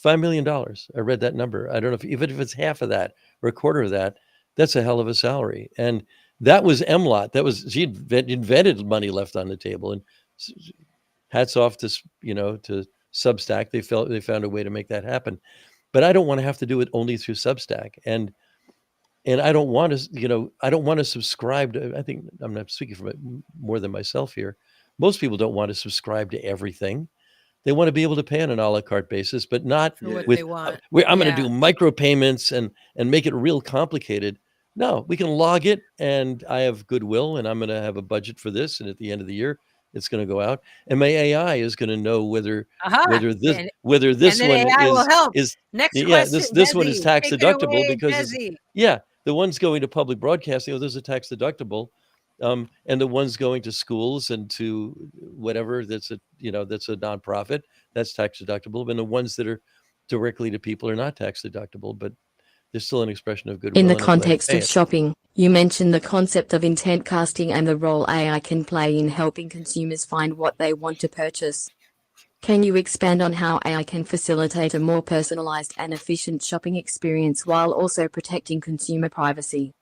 $5 million. I read that number. I don't know even if it's half of that or a quarter of that, that's a hell of a salary. And that was MLOT. She invented money left on the table. And hats off to Substack. They found a way to make that happen. But I don't want to have to do it only through Substack. And I don't want to subscribe to, I think I'm not speaking from it more than myself here. Most people don't want to subscribe to everything. They want to be able to pay on an a la carte basis, but not For what with, they want. I'm going to do micropayments and make it real complicated. No, we can log it, and I have goodwill, and I'm going to have a budget for this. And at the end of the year, it's going to go out, and my AI is going to know whether this And one then AI will help. is Next yeah, question, this one is Desi. tax Take it deductible away, because Desi. the ones going to public broadcasting, those are tax deductible, and the ones going to schools and to whatever that's a nonprofit, that's tax deductible, and the ones that are directly to people are not tax deductible, but there's still an expression of goodwill. In the and I'm glad to context pay of it. shopping, you mentioned the concept of intent casting and the role AI can play in helping consumers find what they want to purchase. Can you expand on how AI can facilitate a more personalized and efficient shopping experience while also protecting consumer privacy?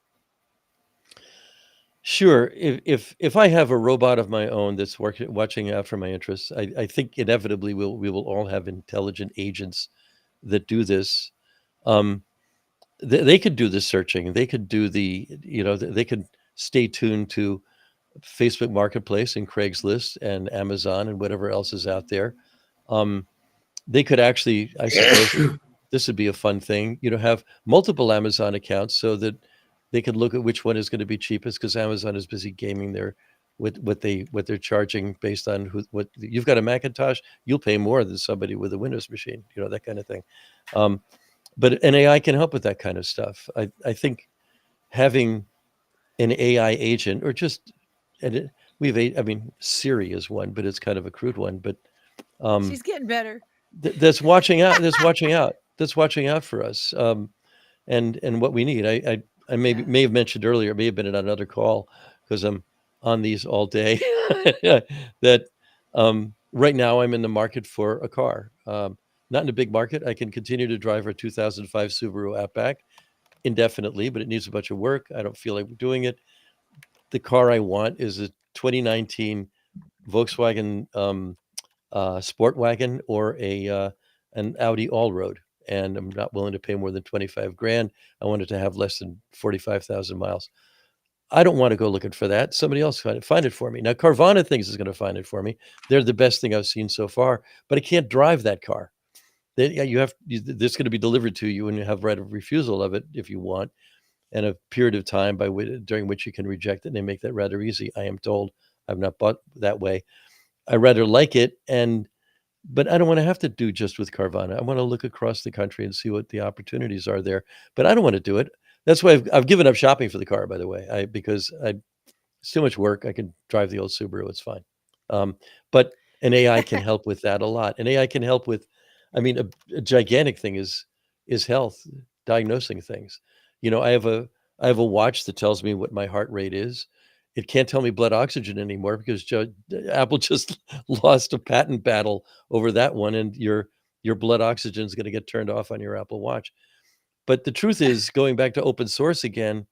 Sure. If I have a robot of my own that's watching out for my interests, I think inevitably we will all have intelligent agents that do this. They could do the searching. They could do they could stay tuned to Facebook Marketplace and Craigslist and Amazon and whatever else is out there. They could actually, I suppose, this would be a fun thing, have multiple Amazon accounts so that they could look at which one is going to be cheapest, because Amazon is busy gaming what they're charging based on what you've got a Macintosh, you'll pay more than somebody with a Windows machine, that kind of thing. But an AI can help with that kind of stuff. I think having an AI agent, or just, Siri is one, but it's kind of a crude one. But She's getting better. That's watching out. That's watching out for us. And what we need. I may have mentioned earlier, it may have been on another call because I'm on these all day, that right now I'm in the market for a car. Not in a big market. I can continue to drive a 2005 Subaru Outback indefinitely, but it needs a bunch of work. I don't feel like doing it. The car I want is a 2019 Volkswagen sport wagon or an Audi all-road, and I'm not willing to pay more than 25 grand. I wanted to have less than 45,000 miles. I don't want to go looking for that. Somebody else find it for me. Now, Carvana thinks is going to find it for me. They're the best thing I've seen so far, but I can't drive that car. This going to be delivered to you, and you have right of refusal of it if you want, and a period of time during which you can reject it. And they make that rather easy. I am told. I've not bought that way. I rather like it, but I don't want to have to do just with Carvana. I want to look across the country and see what the opportunities are there. But I don't want to do it. That's why I've given up shopping for the car, by the way, because it's too much work. I can drive the old Subaru. It's fine. But an AI can help with that a lot. An AI can help with, I mean, a gigantic thing is health, diagnosing things. I have a watch that tells me what my heart rate is. It can't tell me blood oxygen anymore because Apple just lost a patent battle over that one, and your blood oxygen is going to get turned off on your Apple Watch. But the truth is, going back to open source again,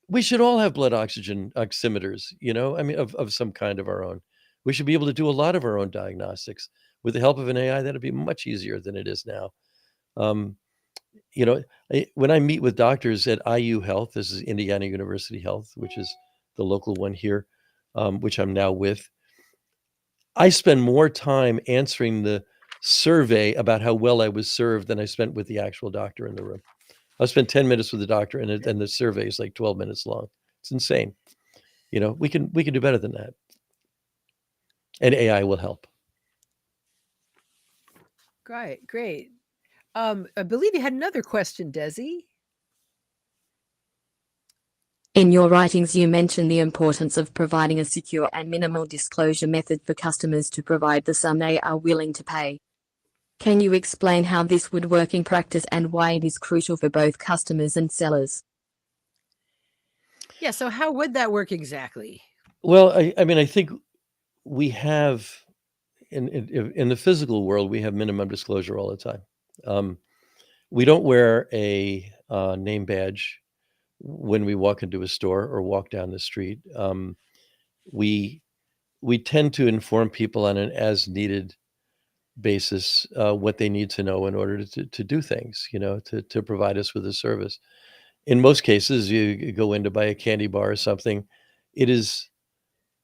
we should all have blood oxygen oximeters, I mean, of some kind of our own. We should be able to do a lot of our own diagnostics. With the help of an AI, that'd be much easier than it is now. When I meet with doctors at IU Health, this is Indiana University Health, which is the local one here, which I'm now with, I spend more time answering the survey about how well I was served than I spent with the actual doctor in the room. I spent 10 minutes with the doctor, and the survey is like 12 minutes long. It's insane. We can do better than that. And AI will help. Great. I believe you had another question, Desi. In your writings, you mention the importance of providing a secure and minimal disclosure method for customers to provide the sum they are willing to pay. Can you explain how this would work in practice and why it is crucial for both customers and sellers? Yeah, so how would that work exactly? Well, I mean, I think we have, in the physical world, we have minimum disclosure all the time. We don't wear a name badge when we walk into a store or walk down the street. We tend to inform people on an as needed basis what they need to know in order to do things, to provide us with a service. In most cases, you go in to buy a candy bar or something, it is,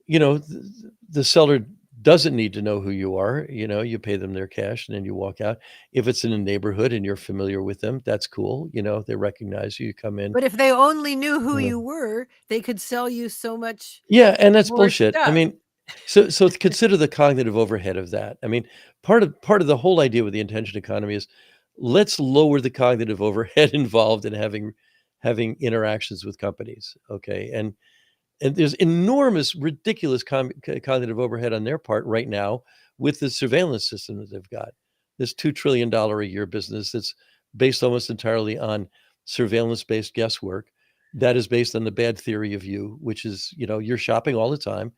the seller doesn't need to know who you are. You pay them their cash and then you walk out. If it's in a neighborhood and you're familiar with them, that's cool. They recognize you come in. But if they only knew who you were, they could sell you so much. Yeah, and that's more bullshit. I stuff. mean, so consider the cognitive overhead of that. I mean, part of the whole idea with the intention economy is let's lower the cognitive overhead involved in having interactions with companies. Okay, and there's enormous, ridiculous cognitive overhead on their part right now with the surveillance system that they've got. This $2 trillion a year business that's based almost entirely on surveillance-based guesswork. That is based on the bad theory of you, which is, you're shopping all the time.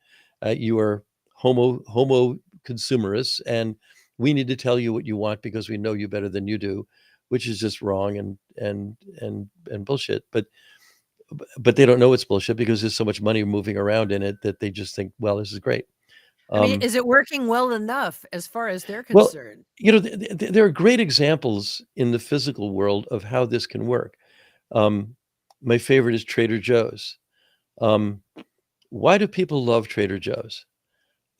You are homo consumerists, and we need to tell you what you want because we know you better than you do, which is just wrong and bullshit. But they don't know it's bullshit because there's so much money moving around in it that they just think, well, this is great. I mean, is it working well enough as far as they're Well, concerned? there are great examples in the physical world of how this can work. My favorite is Trader Joe's. Why do people love Trader Joe's?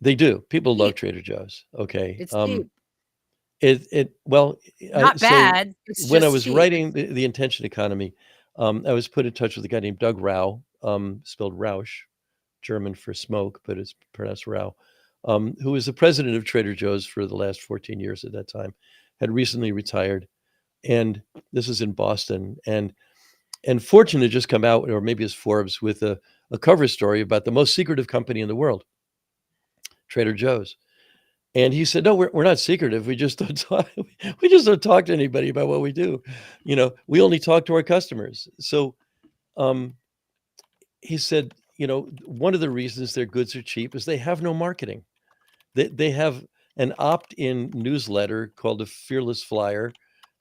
They do. People love Trader Joe's. Okay. It's cheap. Not bad. It's when I just was cheap. writing the intention economy, I was put in touch with a guy named Doug Rau, spelled Rausch, German for smoke, but it's pronounced Rau, who was the president of Trader Joe's for the last 14 years at that time, had recently retired. And this is in Boston. And Fortune had just come out, or maybe it's Forbes, with a cover story about the most secretive company in the world, Trader Joe's. And he said, no, we're not secretive. We just don't talk. We just don't talk to anybody about what we do. We only talk to our customers. So he said, one of the reasons their goods are cheap is they have no marketing. They have an opt-in newsletter called the Fearless Flyer.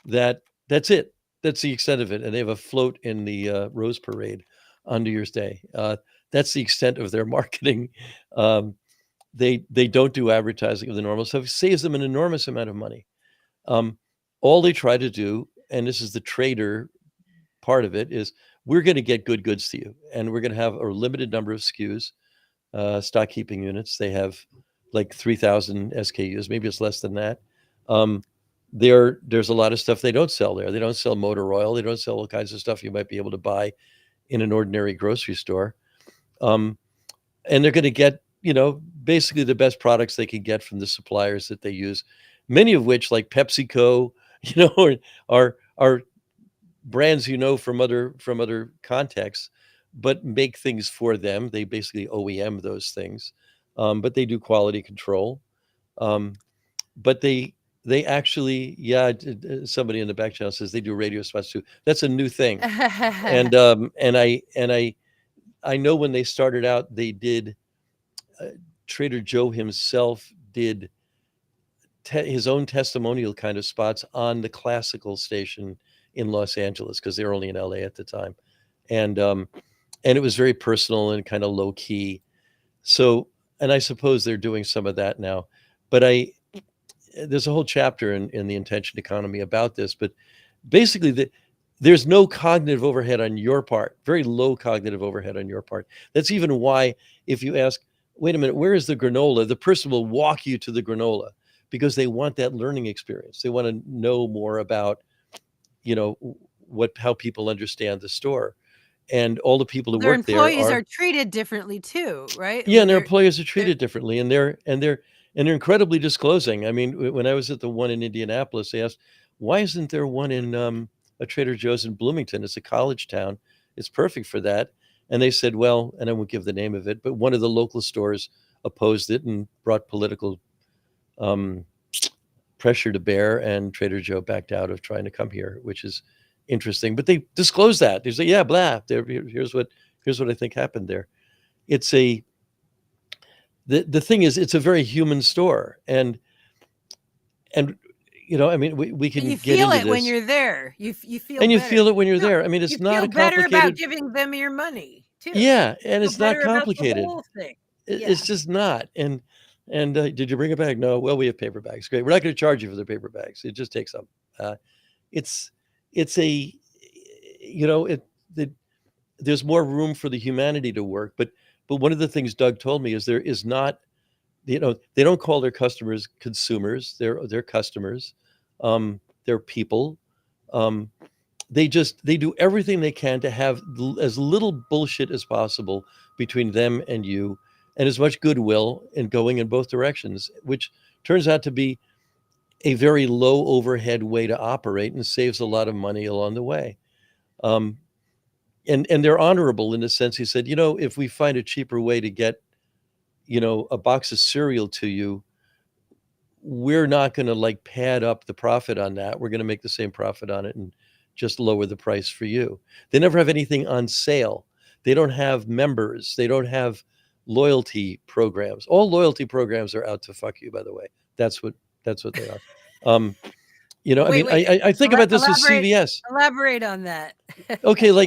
That's it. That's the extent of it. And they have a float in the Rose Parade on New Year's Day. That's the extent of their marketing. They don't do advertising of the normal stuff. It saves them an enormous amount of money. All they try to do, and this is the trader part of it, is we're going to get good goods to you, and we're going to have a limited number of SKUs, stock keeping units. They have like 3,000 SKUs, maybe it's less than that. There's a lot of stuff they don't sell there. They don't sell motor oil. They don't sell all kinds of stuff you might be able to buy in an ordinary grocery store. And they're going to get, basically the best products they can get from the suppliers that they use, many of which, like PepsiCo, are brands from other contexts, but make things for them. They basically OEM those things, but they do quality control. But they actually, somebody in the back channel says they do radio spots too. That's a new thing. And I know when they started out, they did, Trader Joe himself did his own testimonial kind of spots on the classical station in Los Angeles, because they were only in LA at the time. And it was very personal and kind of low key. So, and I suppose they're doing some of that now, but there's a whole chapter in the intention economy about this, but basically there's no cognitive overhead on your part, very low cognitive overhead on your part. That's even why if you ask, wait a minute, where is the granola? The person will walk you to the granola because they want that learning experience. They want to know more about, how people understand the store. And all the people who Their work there employees are treated differently too, right? Yeah, and their employees are treated differently, and they're incredibly disclosing. I mean, when I was at the one in Indianapolis, they asked, why isn't there one in a Trader Joe's in Bloomington? It's a college town. It's perfect for that. And they said, well, and I won't give the name of it, but one of the local stores opposed it and brought political pressure to bear, and Trader Joe backed out of trying to come here, which is interesting. But they disclose that. They say, yeah, blah. Here's what I think happened there. It's the thing is, it's a very human store, and I mean, we can you get feel into it when this. you're there. You feel And you better. feel it when you're there. I mean, it's You not a feel better about complicated. giving them your money too. Yeah, and You it's feel not better about the complicated. whole thing. It's just not. And did you bring a bag? No. Well, we have paper bags. Great. We're not going to charge you for the paper bags. It just takes up. It's a, there's more room for the humanity to work. But one of the things Doug told me is there is not, they don't call their customers consumers. They're customers. They're people. They do everything they can to have as little bullshit as possible between them and you, and as much goodwill in going in both directions, which turns out to be a very low overhead way to operate and saves a lot of money along the way. And they're honorable in the sense, he said, if we find a cheaper way to get, a box of cereal to you, we're not going to pad up the profit on that. We're going to make the same profit on it and just lower the price for you. They never have anything on sale. They don't have members. They don't have loyalty programs. All loyalty programs are out to fuck you, by the way. That's what they are. I think about this with CVS. Elaborate on that. Okay, so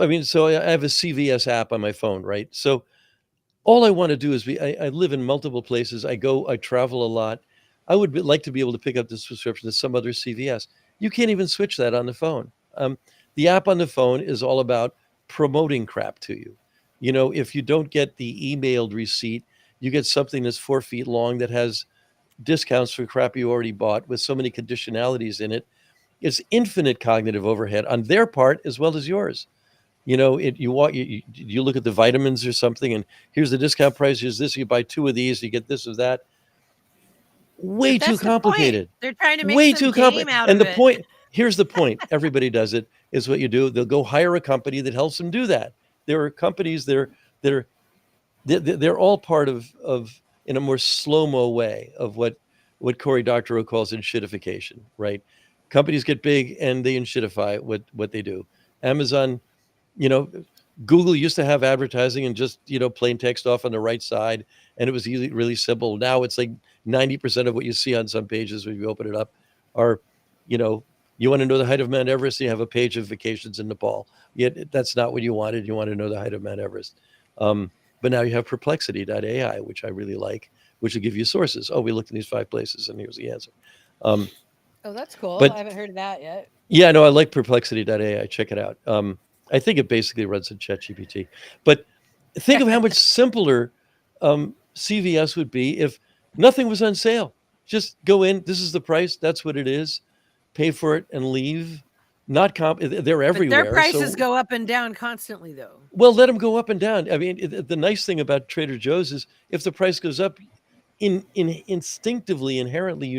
I have a CVS app on my phone, right? So all I want to do is I live in multiple places. I travel a lot. I would like to be able to pick up this prescription at some other CVS. You can't even switch that on the phone. The app on the phone is all about promoting crap to you. If you don't get the emailed receipt, you get something that's 4 feet long that has discounts for crap you already bought with so many conditionalities in it. It's infinite cognitive overhead on their part as well as yours. You look at the vitamins or something, and here's the discount price. Here's this. You buy 2 of these, you get this or that. Way too complicated. They're trying to make way some too complicated. game out And of the it. point, here's the point. Everybody does it. Is what you do. They'll go hire a company that helps them do that. There are companies that they're all part of in a more slow-mo way of what Cory Doctorow calls enshittification, right? Companies get big and they enshittify what they do. Amazon, Google used to have advertising and just, plain text off on the right side, and it was really simple. Now it's like 90% of what you see on some pages when you open it up are, you want to know the height of Mount Everest, you have a page of vacations in Nepal. Yet that's not what you wanted. You want to know the height of Mount Everest. But now you have perplexity.ai, which I really like, which will give you sources. Oh, we looked in these 5 places and here's the answer. Oh, that's cool. But I haven't heard of that yet. yeah, no, I like perplexity.ai. Check it out. I think it basically runs in ChatGPT. But think of how much simpler CVS would be if nothing was on sale. Just go in. This is the price. That's what it is. Pay for it and leave. Not they're everywhere. But their prices so, go up and down constantly, though. well, let them go up and down. I mean, the nice thing about Trader Joe's is if the price goes up, instinctively, inherently,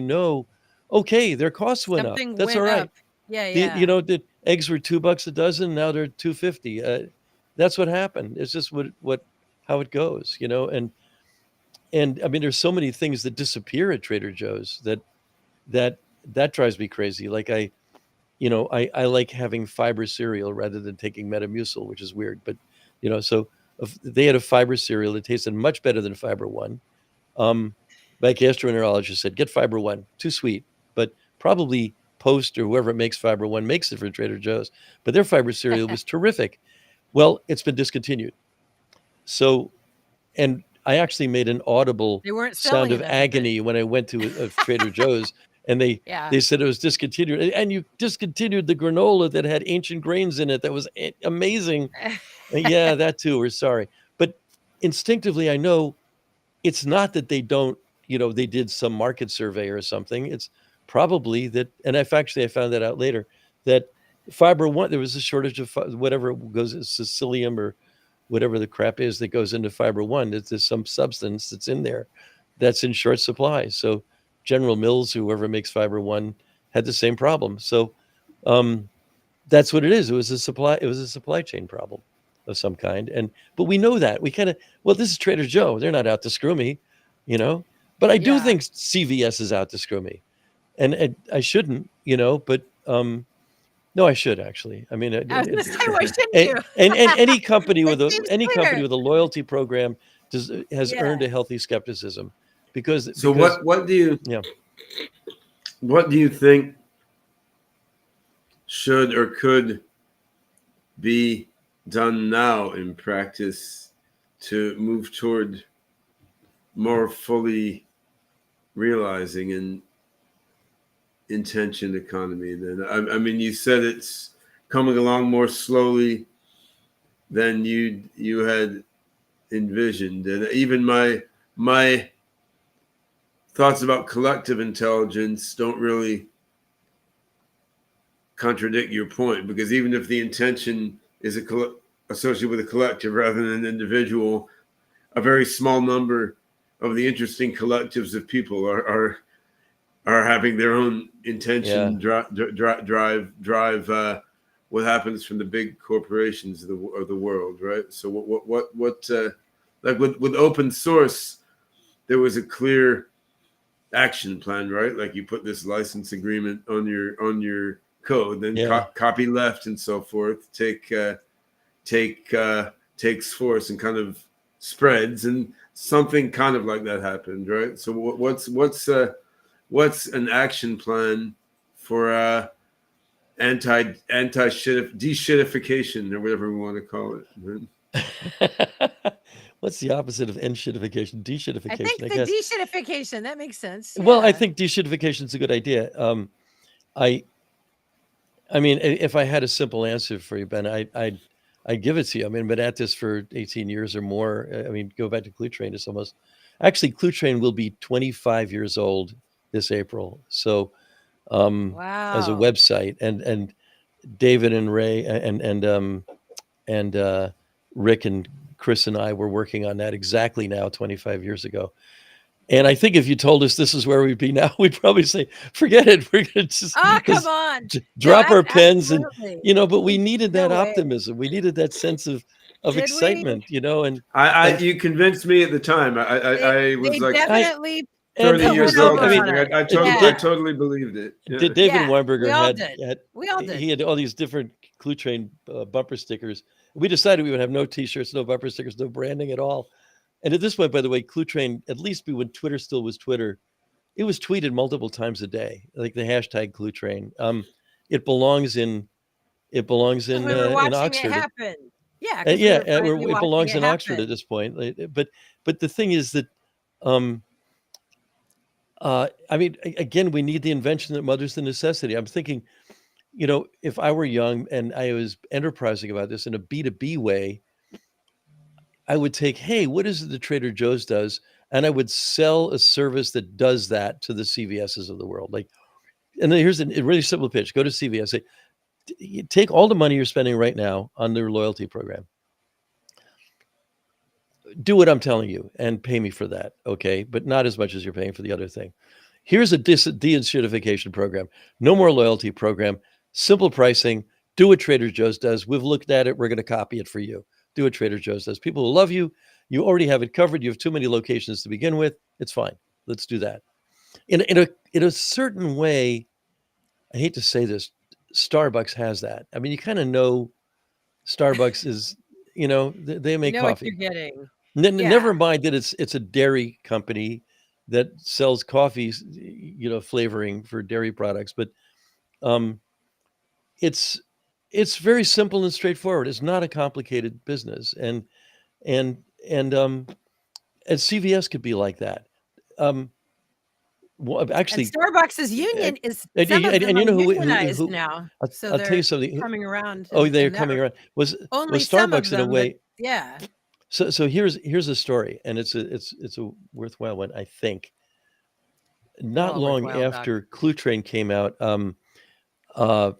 okay, their costs went Something up. That's went all right. up. Yeah. The eggs were $2 a dozen. Now they're $2.50. That's what happened. It's just how it goes, And I mean, there's so many things that disappear at Trader Joe's that drives me crazy. Like I like having fiber cereal rather than taking Metamucil, which is weird. But so if they had a fiber cereal that tasted much better than Fiber One. My gastroenterologist said, get Fiber One, too sweet, but probably Post or whoever makes Fiber One makes it for Trader Joe's. But their fiber cereal was terrific. Well, it's been discontinued. So, and I actually made an audible sound of agony when I went to Trader Joe's, and they said it was discontinued. And you discontinued the granola that had ancient grains in it. That was amazing. Yeah, that too. We're sorry. But instinctively, I know it's not that they don't, they did some market survey or something. It's probably that, and I found that out later, that Fiber One, there was a shortage of whatever goes, Sicilium or whatever the crap is that goes into Fiber One. There's some substance that's in there that's in short supply. So General Mills, whoever makes Fiber One, had the same problem. So that's what it is. It was a supply chain problem of some kind. But we know that. We kind of, this is Trader Joe. They're not out to screw me, But I do think CVS is out to screw me. And I shouldn't, but no, I should actually. I mean, I was going to say, why shouldn't you? and any company with a loyalty program has earned a healthy skepticism, because. What do you think should or could be done now in practice to move toward more fully realizing an intention economy? Then I mean, you said it's coming along more slowly than you had envisioned, and even my thoughts about collective intelligence don't really contradict your point, because even if the intention is associated with a collective rather than an individual, a very small number of the interesting collectives of people are having their own intention drive what happens from the big corporations of the world, right? So what like with open source, there was a clear action plan, right? Like you put this license agreement on your code, then copy left and so forth, takes force and kind of spreads, and something kind of like that happened, right? So what's an action plan for de-shitification or whatever we want to call it? Right? What's the opposite of en-shitification? De-shitification. I think the de-shitification, that makes sense. Well, I think de-shitification is a good idea. I mean, if I had a simple answer for you, Ben, I'd give it to you. I mean, I've been at this for 18 years or more. I mean, go back to Cluetrain. It's almost, actually, Cluetrain will be 25 years old this April. So, as a website, and David and Ray and Rick and Chris and I were working on that exactly now 25 years ago. And I think if you told us this is where we'd be now, we'd probably say, forget it. We're going to just come on, drop our pens absolutely. And, but we needed that optimism. We needed that sense of excitement, and you convinced me at the time. I was like, definitely 30 years old. I totally believed it. Yeah. David Weinberger we all did. He had all these different Cluetrain bumper stickers. We decided we would have no T-shirts, no bumper stickers, no branding at all. And at this point, by the way, Cluetrain, at least when Twitter still was Twitter, it was tweeted multiple times a day, like the hashtag Cluetrain. It belongs in Oxford. It happen. Yeah, because Yeah, we're finally it watching belongs it in Oxford happen. at this point. But the thing is that, um, I mean, again, we need the invention that mothers the necessity. I'm thinking, if I were young and I was enterprising about this in a B2B way, I would take, hey, what is it that Trader Joe's does? And I would sell a service that does that to the CVSs of the world. Like, and then here's a really simple pitch. Go to CVS, say, you take all the money you're spending right now on their loyalty program. Do what I'm telling you and pay me for that, okay? But not as much as you're paying for the other thing. Here's a de-incertification program. No more loyalty program. Simple pricing. Do what Trader Joe's does. We've looked at it. We're going to copy it for you. Do what Trader Joe's does. People will love you. You already have it covered. You have too many locations to begin with. It's fine. Let's do that. In a certain way, I hate to say this, Starbucks has that. I mean, you kind of know Starbucks is, they You make know what coffee. you're getting. Never mind that it's a dairy company that sells coffees, flavoring for dairy products, but um, it's very simple and straightforward. It's not a complicated business, and and um, and CVS could be like that. Well, And actually, Starbucks' and, union is, some of them you are know unionized now. So I'll tell you they're something. coming around Oh, they're in that. coming around. Was Only some of Starbucks in a them, but way? yeah. So here's a story, and it's a worthwhile one, I think. They're Not all long worthwhile, Doc. after Cluetrain came out, uh,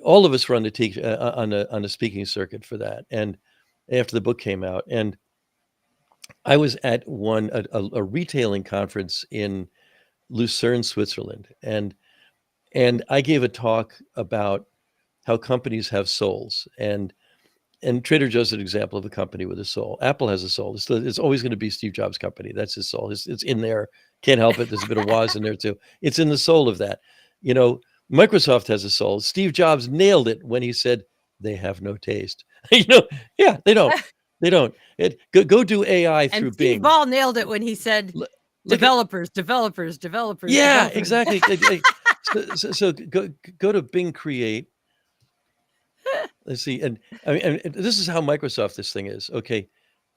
all of us were on the on the speaking circuit for that, and after the book came out, and I was at a retailing conference in Lucerne, Switzerland, and I gave a talk about how companies have souls, and Trader Joe's an example of a company with a soul. Apple has a soul. It's always going to be Steve Jobs' company. That's his soul. It's in there. Can't help it. There's a bit of Woz in there too. It's in the soul of that. Microsoft has a soul. Steve Jobs nailed it when he said they have no taste. Yeah, they don't. They don't. Go do AI And through Steve Bing. Ball nailed it when he said Look at, developers. yeah, exactly. So go to Bing Create. Let's see, and I mean, and this is how Microsoft this thing is. Okay,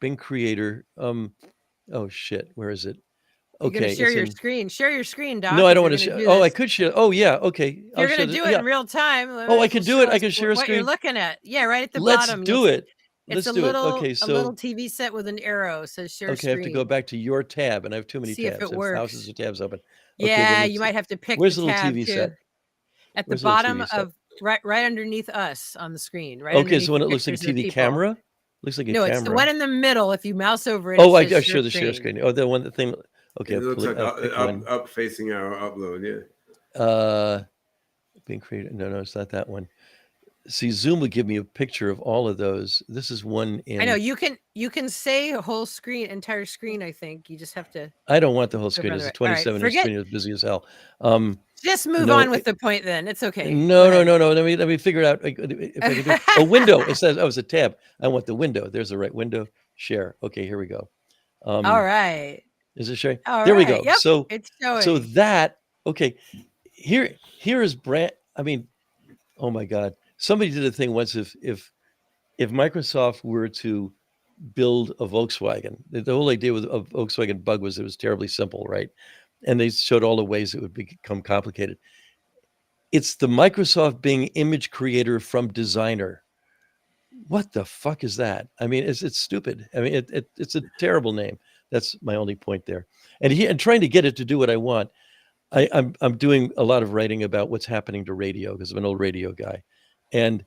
Bing Creator. Oh shit, where is it? You're going to Okay, share it's your in. screen. Share your screen, Doc. No, I If don't you're want to going to share. do Oh, I this. could share. Oh yeah, okay. If you're going to do it Yeah. in real time, Oh, I this can will do show it. I us can share a what you're screen. looking at. Yeah, right at the Let's bottom. do it. It's Let's do it. Okay, a little so TV set with an arrow. Says share okay, I have to go screen. back to your tab, and I have too many See if tabs. it I have thousands works. of tabs open. Okay, Yeah, you might have to pick the where's the little tab TV too. set? At the Where's the little bottom TV set? of right underneath us on the screen. Right Okay, so underneath when the it looks like a pictures of TV people. camera, looks like a No, camera. it's the one in the middle. If you mouse over it, Oh, it says I share show the share screen. Oh, the one the thing. Okay, It looks like pick one. up facing our upload. Yeah. Being created. No, it's not that one. See, Zoom would give me a picture of all of those. This is one in. I know you can say a whole screen, entire screen. I think you just have to. I don't want the whole go screen. further. It's a All right, 27-inch forget. screen. It's busy as hell. Just move no, on with the point. Then it's okay. No. Go ahead. Let me figure it out. If I can do a window. It says, oh, it's a tab. I want the window. There's the right window. Share. Okay, here we go. All right. Is it sharing? All there we right. go. Yep, So it's showing. So that okay. Here is brand. I mean, oh my God. Somebody did a thing once. If Microsoft were to build a Volkswagen, the whole idea with a Volkswagen Bug was it was terribly simple, right? And they showed all the ways it would become complicated. It's the Microsoft Bing image creator from designer. What the fuck is that? I mean, it's stupid. I mean, it's a terrible name. That's my only point there. And trying to get it to do what I want. I'm doing a lot of writing about what's happening to radio because I'm an old radio guy, and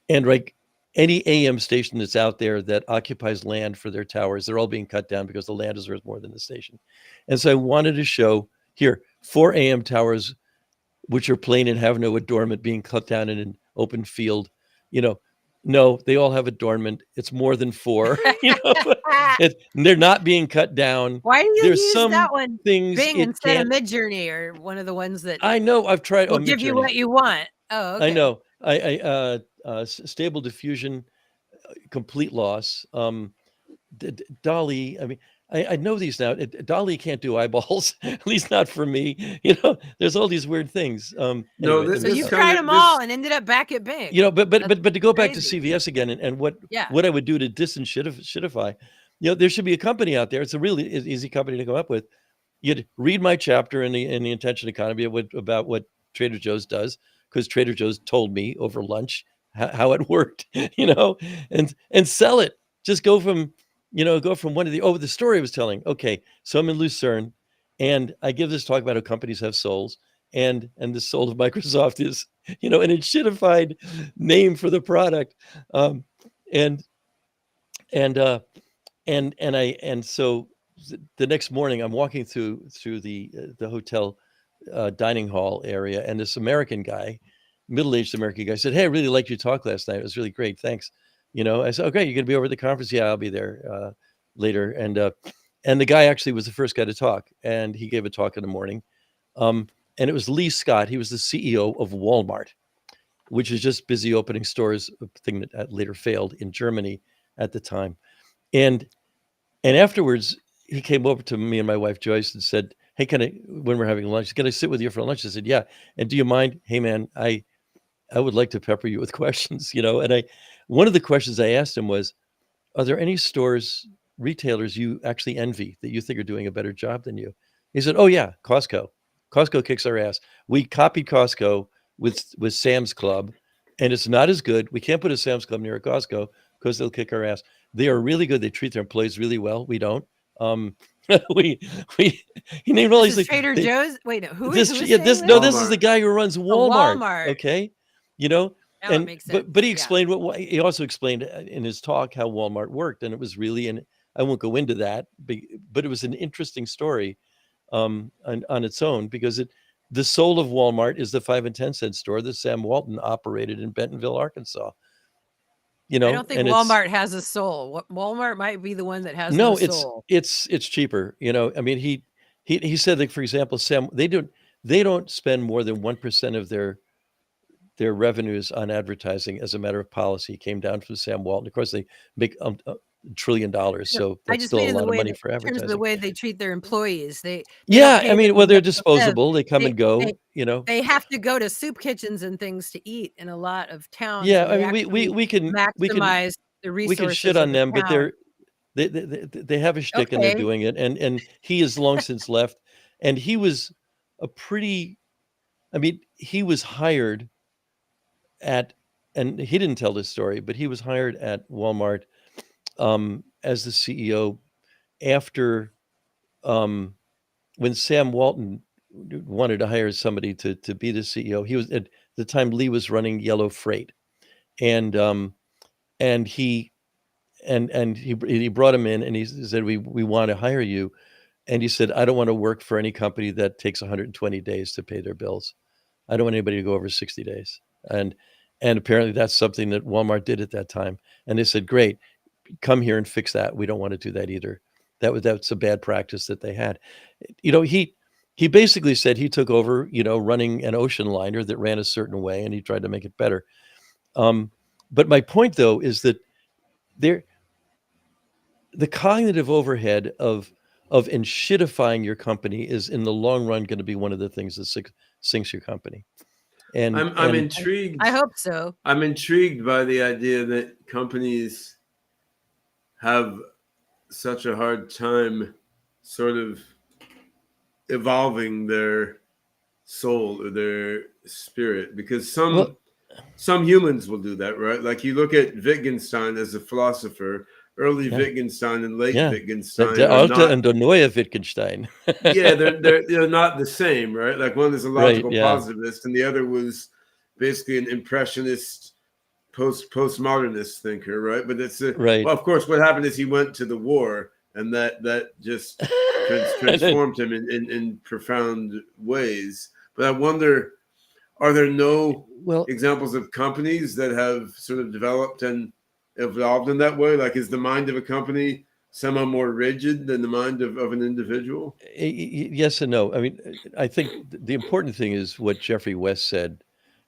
like any AM station that's out there that occupies land for their towers, they're all being cut down because the land is worth more than the station. And so I wanted to show here 4 AM towers, which are plain and have no adornment, being cut down in an open field. No, they all have adornment. It's more than 4. They're not being cut down. Why do you There's use some that one, things Bing, it instead of can't. Midjourney or one of the ones that I know. I've tried. will give you what you want? Oh, okay. I know. Stable diffusion, complete loss. Dolly. I mean, I know these now. Dolly can't do eyeballs, at least not for me. There's all these weird things. No, Anyway, this So is you've kind tried of them this. all and ended up back at Bing. but to go back to crazy. CVS again, and what Yeah. I would do to shitify, there should be a company out there. It's a really easy company to come up with. You'd read my chapter in the intention economy about what Trader Joe's does, because Trader Joe's told me over lunch how it worked, and sell it. Just go from one of the story I was telling. Okay, so I'm in Lucerne, and I give this talk about how companies have souls, and the soul of Microsoft is, an enshittified name for the product, um, and and uh, and so the next morning I'm walking through the hotel dining hall area, and this American guy, middle-aged American guy, said, "Hey, I really liked your talk last night. It was really great. Thanks." I said, "Okay, you're gonna be over at the conference?" "Yeah, I'll be there later." And the guy actually was the first guy to talk, and he gave a talk in the morning. And it was Lee Scott. He was the CEO of Walmart, which is just busy opening stores, a thing that later failed in Germany at the time. And afterwards, he came over to me and my wife Joyce and said, "Hey, when we're having lunch, can I sit with you for lunch?" I said, "Yeah." "And do you mind? Hey, man, I would like to pepper you with questions." And one of the questions I asked him was, "Are there any retailers you actually envy that you think are doing a better job than you?" He said, "Oh yeah, Costco. Costco kicks our ass. We copied Costco with Sam's Club, and it's not as good. We can't put a Sam's Club near a Costco because they'll kick our ass. They are really good. They treat their employees really well. We don't." We he named all This these is Trader they, Joe's. Wait, no, who this is yeah, saying this this? no, this is the Walmart. guy who runs Oh, Walmart. Walmart. Okay, Now it and makes sense. but he Yeah. explained he also explained in his talk how Walmart worked, and it was really, and I won't go into that, but it was an interesting story on its own, because the soul of Walmart is the 5 and 10 cent store that Sam Walton operated in Bentonville, Arkansas. I don't think and Walmart has a soul. Walmart might be the one that has no soul. it's cheaper. I mean, he said that, for example, Sam, they don't spend more than 1% of their revenues on advertising as a matter of policy. Came down from Sam Walton. Of course, they make $1 trillion, so I that's just still mean a in the lot of way money that, for in terms of the advertising. way they treat their employees. They Yeah, don't pay I mean, them well, they're enough to live. disposable. They come and go. They have to go to soup kitchens and things to eat in a lot of towns. Yeah, and I they mean, we can maximize the we can resources shit of on the them, but town. they have a shtick and they're Okay. doing it. And he has long since left. And he was he was hired and he didn't tell this story, but he was hired at Walmart as the CEO after when Sam Walton wanted to hire somebody to be the CEO. He was at the time Lee was running Yellow Freight, and he brought him in, and he said, we want to hire you. And he said, "I don't want to work for any company that takes 120 days to pay their bills. I don't want anybody to go over 60 days." And apparently that's something that Walmart did at that time. And they said, "Great, come here and fix that. We don't want to do that either." That's a bad practice that they had. He basically said he took over, running an ocean liner that ran a certain way, and he tried to make it better. But my point, though, is that the cognitive overhead of enshittifying your company is in the long run going to be one of the things that sinks your company. And I'm intrigued. I hope so. I'm intrigued by the idea that companies have such a hard time sort of evolving their soul or their spirit, because some humans will do that, right? Like you look at Wittgenstein as a philosopher, early Wittgenstein and late Wittgenstein. Der alte and der neue Wittgenstein. Yeah, they're not the same, right? Like one is a logical positivist, and the other was basically an impressionist, postmodernist thinker, right? But it's right. Well, of course, what happened is he went to the war, and that just transformed him in profound ways. But I wonder, are there no examples of companies that have sort of developed and evolved in that way? Like, is the mind of a company somehow more rigid than the mind of an individual? Yes and no. I mean, I think the important thing is what Jeffrey West said,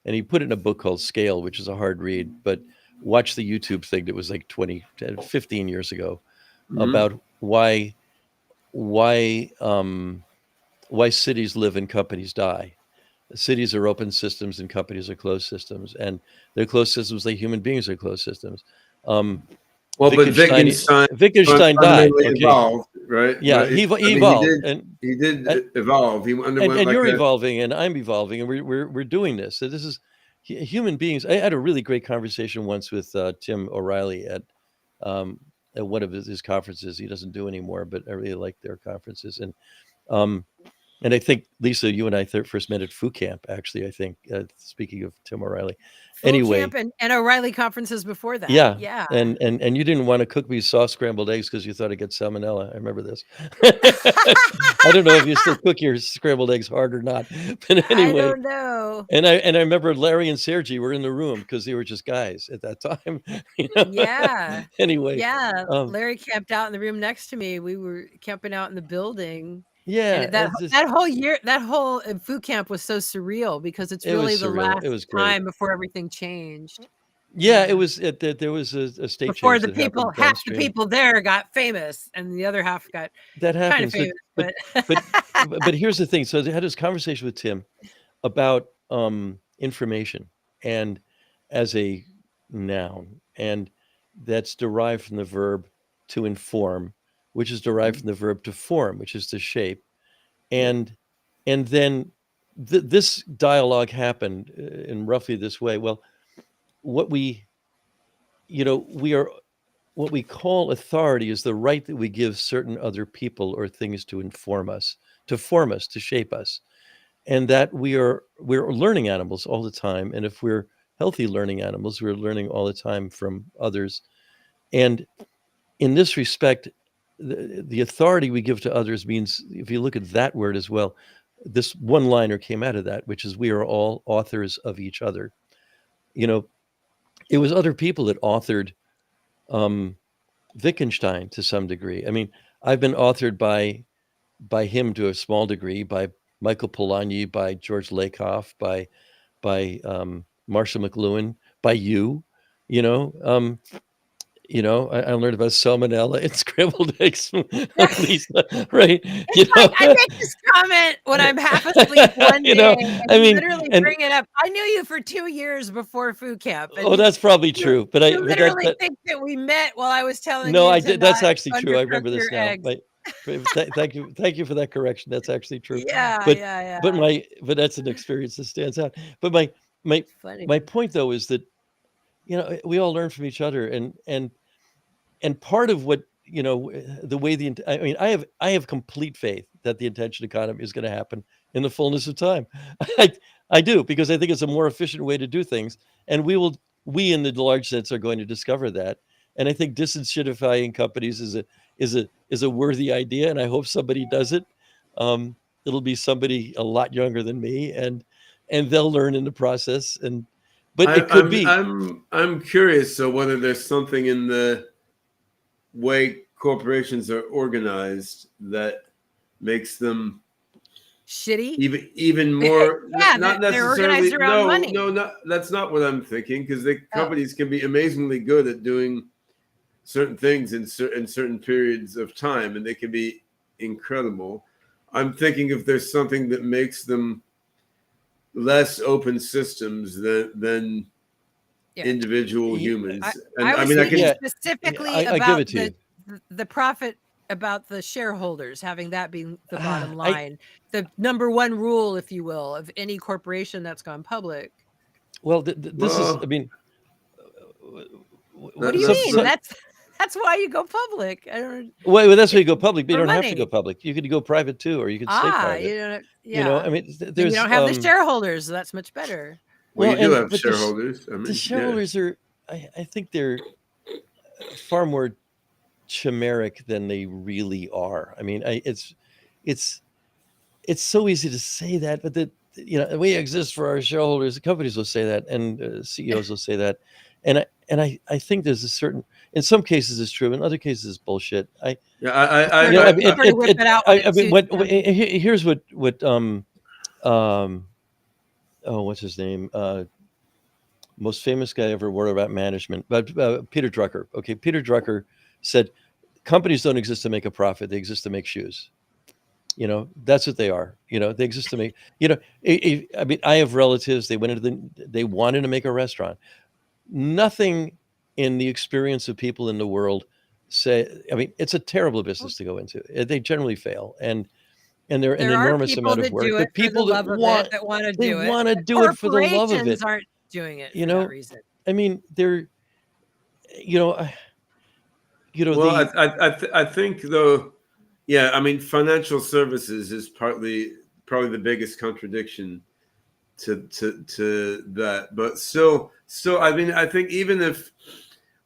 and he put it in a book called Scale, which is a hard read, but watch the YouTube thing that was like 15 years ago about why why cities live and companies die. Cities are open systems and companies are closed systems, and they're closed systems like human beings are closed systems. Well, but Wittgenstein died. fundamentally Okay, evolved, right? yeah, But he I mean, evolved, he did and evolve. He underwent like you're a. evolving, and I'm evolving, and we're doing this. So this is human beings. I had a really great conversation once with Tim O'Reilly at one of his conferences. He doesn't do anymore, but I really like their conferences. Um, and I think, Lisa, you and I first met at Foo Camp, actually, I think, speaking of Tim O'Reilly. Camp and O'Reilly conferences before that. Yeah. Yeah. And you didn't want to cook me soft scrambled eggs because you thought I'd get salmonella. I remember this. I don't know if you still cook your scrambled eggs hard or not. But anyway. I don't know. And I remember Larry and Sergey were in the room because they were just guys at that time. You know? Yeah. Anyway. Yeah. Larry camped out in the room next to me. We were camping out in the building. Yeah. And that whole year, that whole food camp was so surreal because it's really the last time before everything changed. Yeah, it was. There was a state before change the that people, half the people there got famous, and the other half got that happens. Kind of famous, but here's the thing. So I had this conversation with Tim about information and as a noun, and that's derived from the verb to inform, which is derived from the verb to form, which is to shape, and then this dialogue happened in roughly this way. Well, what we call authority is the right that we give certain other people or things to inform us, to form us, to shape us, and that we're learning animals all the time. And if we're healthy learning animals, we're learning all the time from others. And in this respect, the authority we give to others means, if you look at that word as well, this one-liner came out of that, which is we are all authors of each other. It was other people that authored Wittgenstein to some degree. I mean, I've been authored by him to a small degree, by Michael Polanyi, by George Lakoff, by Marshall McLuhan, by you. I learned about salmonella and scrambled eggs from Lisa, right? I make this comment when I'm half asleep one day, and literally bring it up. I knew you for 2 years before food camp. Oh, that's probably true. But I literally think that we met while I was telling you. No, I did. That's actually true. I remember this now. Thank you for that correction. That's actually true. Yeah, But that's an experience that stands out. But my point though is that we all learn from each other, and part of what the way I have complete faith that the attention economy is going to happen in the fullness of time. I do, because I think it's a more efficient way to do things, and we in the large sense are going to discover that. And I think disincentivizing companies is a worthy idea, and I hope somebody does it. It'll be somebody a lot younger than me, and they'll learn in the process. But it could be. I'm curious. So whether there's something in the way corporations are organized that makes them shitty, even more. Not necessarily. They're organized around money. No, that's not what I'm thinking. Because the companies can be amazingly good at doing certain things in certain periods of time, and they can be incredible. I'm thinking if there's something that makes them less open systems than individual humans. I can specifically about the profit, about the shareholders, having that being the bottom line, the number one rule, if you will, of any corporation that's gone public. Well, this is, I mean, what do you mean? That's why you go public. I don't. Well, that's why you go public, but you don't have to go public. You could go private too, or you could stay private. I mean, you don't have the shareholders, so that's much better. Well, you do have shareholders. The shareholders are, I think they're far more chimeric than they really are. I mean, it's so easy to say that, but we exist for our shareholders. The companies will say that, and CEOs will say that, and I think there's a certain, in some cases it's true, in other cases it's bullshit. Here's what what's his name? Most famous guy ever wrote about management, but Peter Drucker. Okay, Peter Drucker said companies don't exist to make a profit. They exist to make shoes. You know, that's what they are. You know, they exist to make, you know, I mean, I have relatives, they wanted to make a restaurant. Nothing in the experience of people in the world I mean, it's a terrible business to go into. They generally fail. And they're an There are enormous people amount of that work. do The it for the people that love of it, that want to they do it. want to But do it for the love of corporations it. aren't doing it You for know, that reason. I mean, they're, you know, Well, I think though, yeah, I mean, financial services is probably the biggest contradiction to that, but still, I mean, I think even if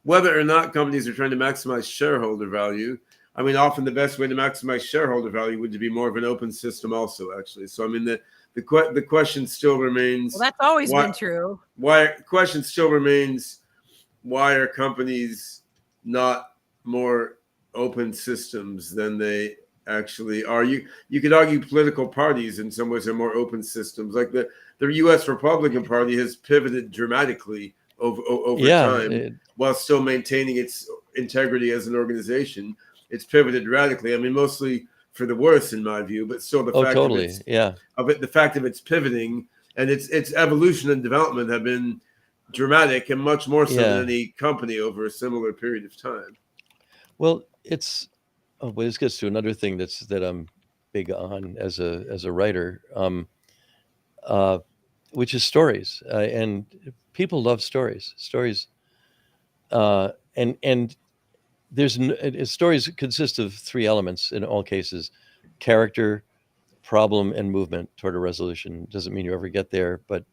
whether or not companies are trying to maximize shareholder value, I mean, often the best way to maximize shareholder value would be more of an open system, also, actually. So, I mean, the question still remains. Well, that's always been true. Question still remains: why are companies not more open systems than they actually are? You could argue political parties in some ways are more open systems. Like the U.S. Republican Party has pivoted dramatically over time, while still maintaining its integrity as an organization. It's pivoted radically. I mean, mostly for the worse, in my view, but still the fact the fact of its pivoting and its evolution and development have been dramatic, and much more so than any company over a similar period of time. Well, this gets to another thing that I'm big on as a writer, which is stories, and people love stories. And there's stories consist of three elements in all cases: character, problem, and movement toward a resolution. Doesn't mean you ever get there, but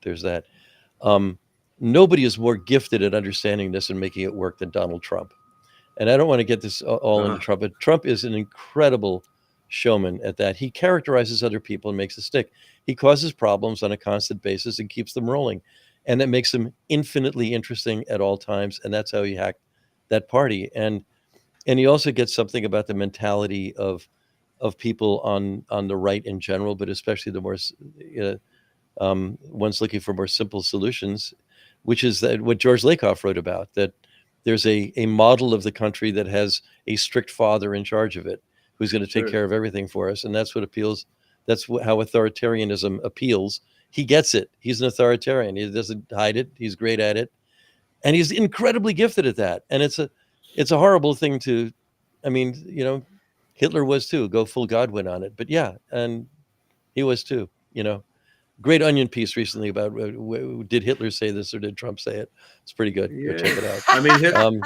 there's that. Nobody is more gifted at understanding this and making it work than Donald Trump. And I don't want to get this all into Trump, but Trump is an incredible showman at that. He characterizes other people and makes it stick. He causes problems on a constant basis and keeps them rolling. And that makes him infinitely interesting at all times. And that's how he hacked that party. And he also gets something about the mentality of people on the right in general, but especially the more ones looking for more simple solutions, which is that what George Lakoff wrote about, that there's a model of the country that has a strict father in charge of it, who's going to take care of everything for us. And that's what appeals. That's how authoritarianism appeals. He gets it. He's an authoritarian. He doesn't hide it. He's great at it. And he's incredibly gifted at that. And it's a horrible thing to, I mean, you know, Hitler was too, go full Godwin on it. But yeah, and he was too, you know. Great Onion piece recently about did Hitler say this or did Trump say it? It's pretty good. Go check it out. I mean,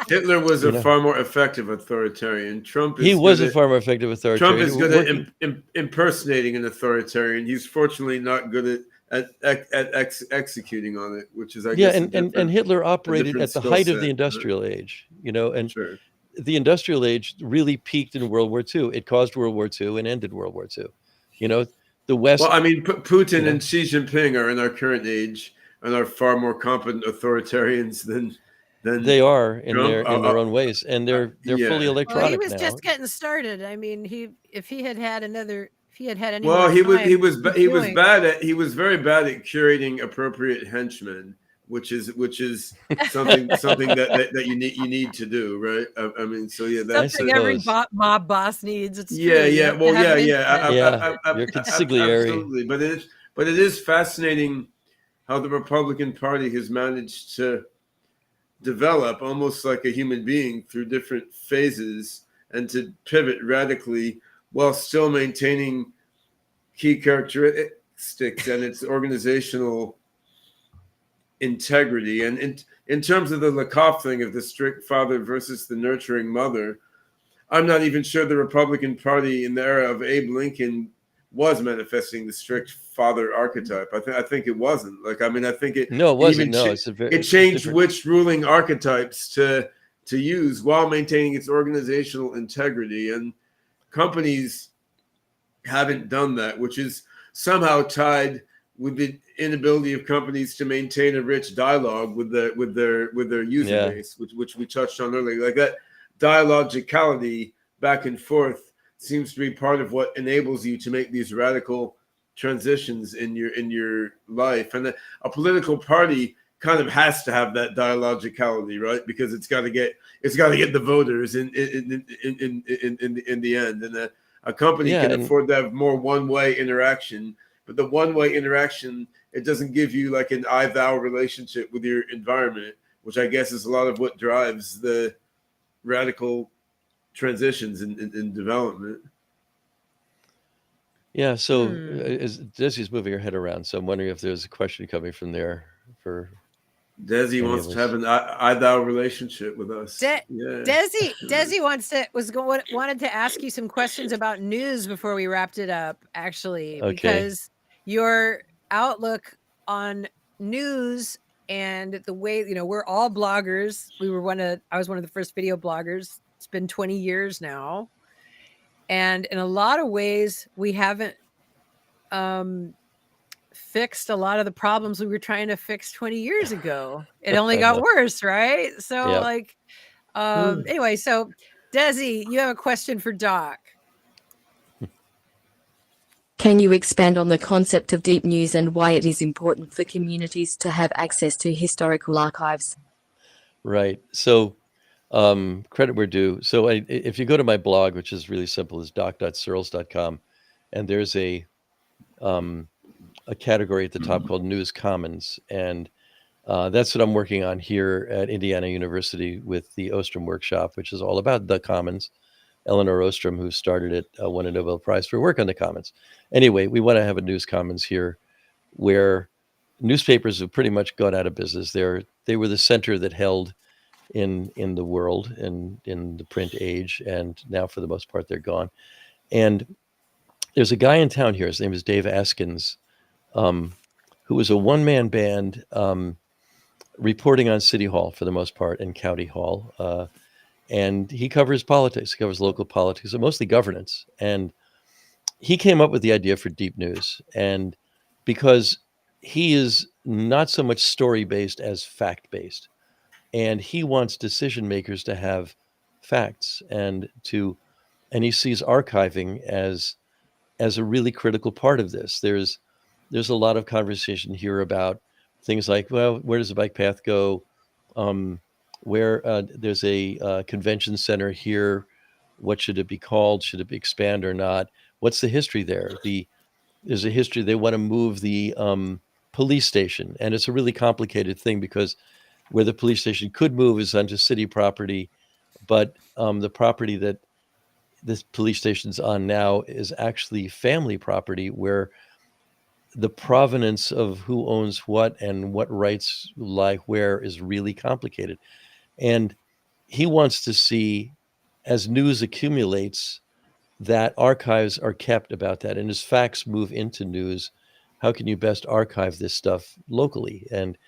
Hitler was a far more effective authoritarian. He was a far more effective authoritarian. Trump is good at impersonating an authoritarian. He's fortunately not good at executing on it, which is, I guess, and Hitler operated at the height of the industrial age, you know, and the industrial age really peaked in World War II. It caused World War II and ended World War II. You know, the West. Well, I mean, Putin and Xi Jinping are in our current age and are far more competent authoritarians than they are in their own ways, and they're fully electronic now. Well, he was just getting started. I mean, if he had any well, he was very bad at curating appropriate henchmen, which is something that you need to do, right? I mean, so that's something every mob boss needs. It's your consigliere. Absolutely, but it is fascinating how the Republican Party has managed to develop almost like a human being through different phases and to pivot radically while still maintaining key characteristics and its organizational integrity. And in terms of the Lakoff thing of the strict father versus the nurturing mother, I'm not even sure the Republican Party in the era of Abe Lincoln was manifesting the strict father archetype. I think it wasn't. Like, I mean, I think it wasn't. It changed which ruling archetypes to use while maintaining its organizational integrity. And companies haven't done that, which is somehow tied with the inability of companies to maintain a rich dialogue with their user base, which we touched on earlier. Like that dialogicality back and forth seems to be part of what enables you to make these radical transitions in your life. And a political party kind of has to have that dialogicality, right? Because it's got to get the voters in the end, and a company Yeah, can and afford to have more one-way interaction, but the one-way interaction, it doesn't give you like an I-thou relationship with your environment, which I guess is a lot of what drives the radical transitions in development. yeah. So as Desi's moving her head around, so I'm wondering if there's a question coming from there for Desi any wants of to us. have an I-thou relationship with us. Desi wanted to ask you some questions about news before we wrapped it up, actually, Okay. because your outlook on news and the way, we're all bloggers. I was one of the first video bloggers. It's been 20 years now. And in a lot of ways, we haven't fixed a lot of the problems we were trying to fix 20 years ago. It only I got know. worse, right? So Yeah. like, anyway, so Desi, you have a question for Doc. Can you expand on the concept of deep news and why it is important for communities to have access to historical archives? Right. So credit where due. So if you go to my blog, which is really simple, is doc.searls.com, and there's a category at the top called News Commons, and that's what I'm working on here at Indiana University with the Ostrom Workshop, which is all about the commons. Eleanor Ostrom, who started it, won a Nobel Prize for work on the commons. Anyway, we want to have a news commons here where newspapers have pretty much gone out of business. They were the center that held in the world and in the print age, and now for the most part they're gone. And there's a guy in town here, his name is Dave Askins, who was a one-man band reporting on City Hall for the most part and County Hall. And he covers politics, he covers local politics, and mostly governance. And he came up with the idea for deep news. And because he is not so much story-based as fact-based, and he wants decision makers to have facts and he sees archiving as a really critical part of this. There's a lot of conversation here about things like, well, where does the bike path go? Where there's a convention center here, what should it be called? Should it be expand or not? What's the history there? There's a history. They want to move the police station, and it's a really complicated thing because where the police station could move is onto city property, but the property that this police station's on now is actually family property, where the provenance of who owns what and what rights lie where is really complicated. And he wants to see, as news accumulates, that archives are kept about that. And as facts move into news, how can you best archive this stuff locally? And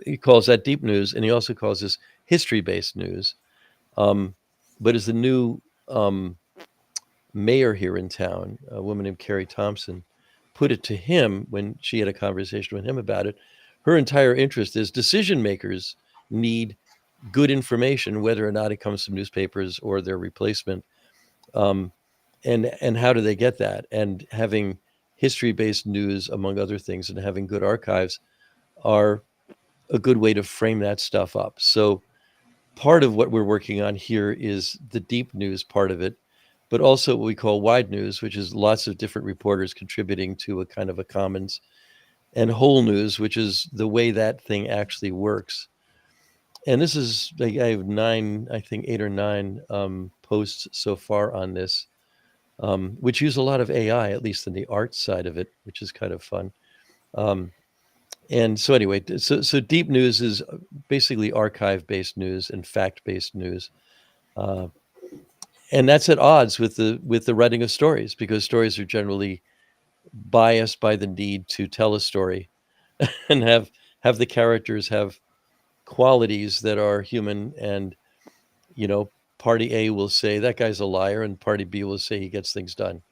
he calls that deep news, and he also calls this history-based news. But as the new mayor here in town, a woman named Carrie Thompson, put it to him when she had a conversation with him about it, her entire interest is decision makers need good information, whether or not it comes from newspapers or their replacement. And how do they get that? And having history-based news, among other things, and having good archives are a good way to frame that stuff up. So part of what we're working on here is the deep news part of it, but also what we call wide news, which is lots of different reporters contributing to a kind of a commons, and whole news, which is the way that thing actually works. And this is, I have 8 or 9 posts so far on this, which use a lot of AI, at least in the art side of it, which is kind of fun. And so anyway, so deep news is basically archive-based news and fact-based news. And that's at odds with the writing of stories, because stories are generally biased by the need to tell a story and have the characters have qualities that are human. And, party A will say that guy's a liar, and party B will say he gets things done.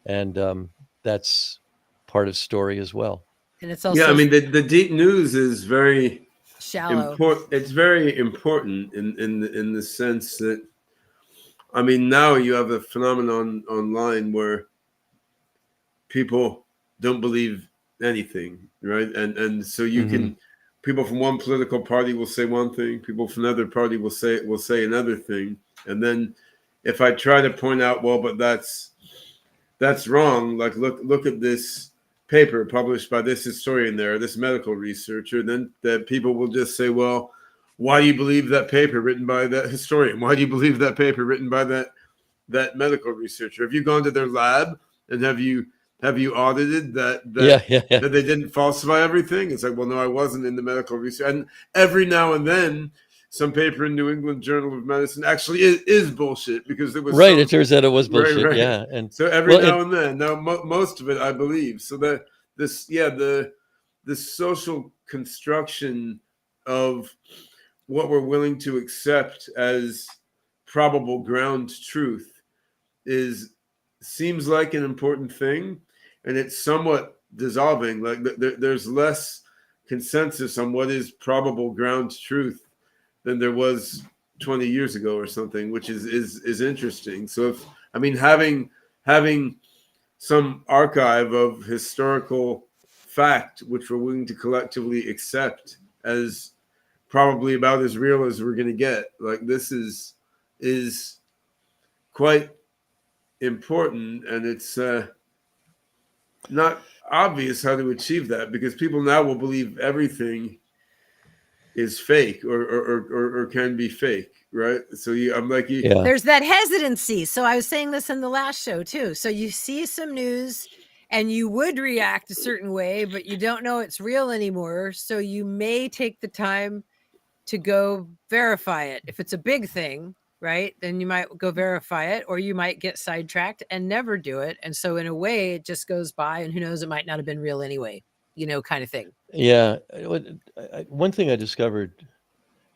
And that's part of story as well. And it's also Yeah, I mean the deep news is very shallow. important. It's very important in the sense that, I mean, now you have a phenomenon online where people don't believe anything, right? And so you can, people from one political party will say one thing, people from another party will say another thing, and then if I try to point out, well, but that's wrong. Like look at this paper published by this historian there, this medical researcher, then that people will just say, well, why do you believe that paper written by that historian? Why do you believe that paper written by that medical researcher? Have you gone to their lab and have you audited that they didn't falsify everything? It's like, well, no, I wasn't in the medical research. And every now and then some paper in New England Journal of Medicine actually is bullshit because it was right. It turns out it was bullshit. Right. Yeah, and so every now and then, now most of it, I believe. So that the social construction of what we're willing to accept as probable ground truth seems like an important thing, and it's somewhat dissolving. Like there's less consensus on what is probable ground truth than there was 20 years ago or something, which is interesting. So having some archive of historical fact, which we're willing to collectively accept as probably about as real as we're going to get, like this is quite important, and it's not obvious how to achieve that, because people now will believe everything is fake or can be fake, right? So there's that hesitancy. So I was saying this in the last show too. So you see some news and you would react a certain way, but you don't know it's real anymore. So you may take the time to go verify it. If it's a big thing, right, then you might go verify it, or you might get sidetracked and never do it. And so in a way it just goes by, and who knows, it might not have been real anyway, kind of thing. Yeah. One thing I discovered,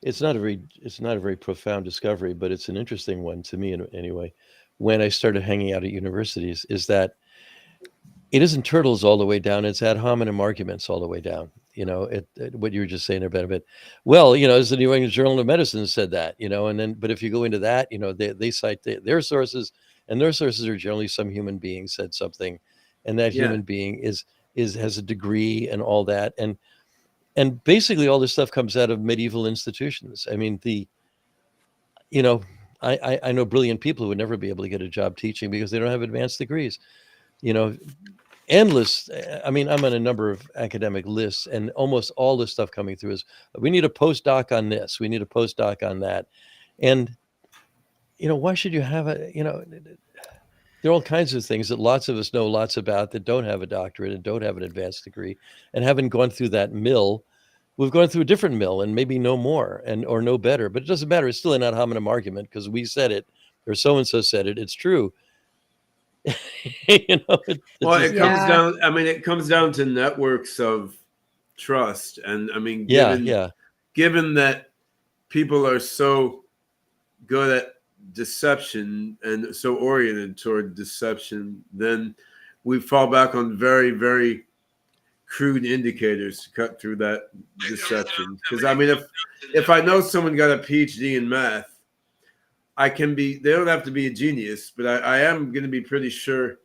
it's not a very profound discovery, but it's an interesting one to me anyway, when I started hanging out at universities, is that it isn't turtles all the way down, it's ad hominem arguments all the way down. What you were just saying about it. Well, as the New England Journal of Medicine said that, and then, but if you go into that, they cite their sources, and their sources are generally some human being said something, and that human being has a degree and all that. And basically all this stuff comes out of medieval institutions. I mean, I know brilliant people who would never be able to get a job teaching because they don't have advanced degrees, endless. I mean, I'm on a number of academic lists, and almost all the stuff coming through is, we need a postdoc on this, we need a postdoc on that. And, why should you have there are all kinds of things that lots of us know lots about that don't have a doctorate and don't have an advanced degree and haven't gone through that mill. We've gone through a different mill and maybe know more or know better, but it doesn't matter. It's still an ad hominem argument because we said it, or so-and-so said it. It's true. It comes down to networks of trust. And I mean, given that people are so good at deception and so oriented toward deception, then we fall back on very, very crude indicators to cut through that deception. Because I mean, if I know someone got a PhD in math, they don't have to be a genius, but I am going to be pretty sure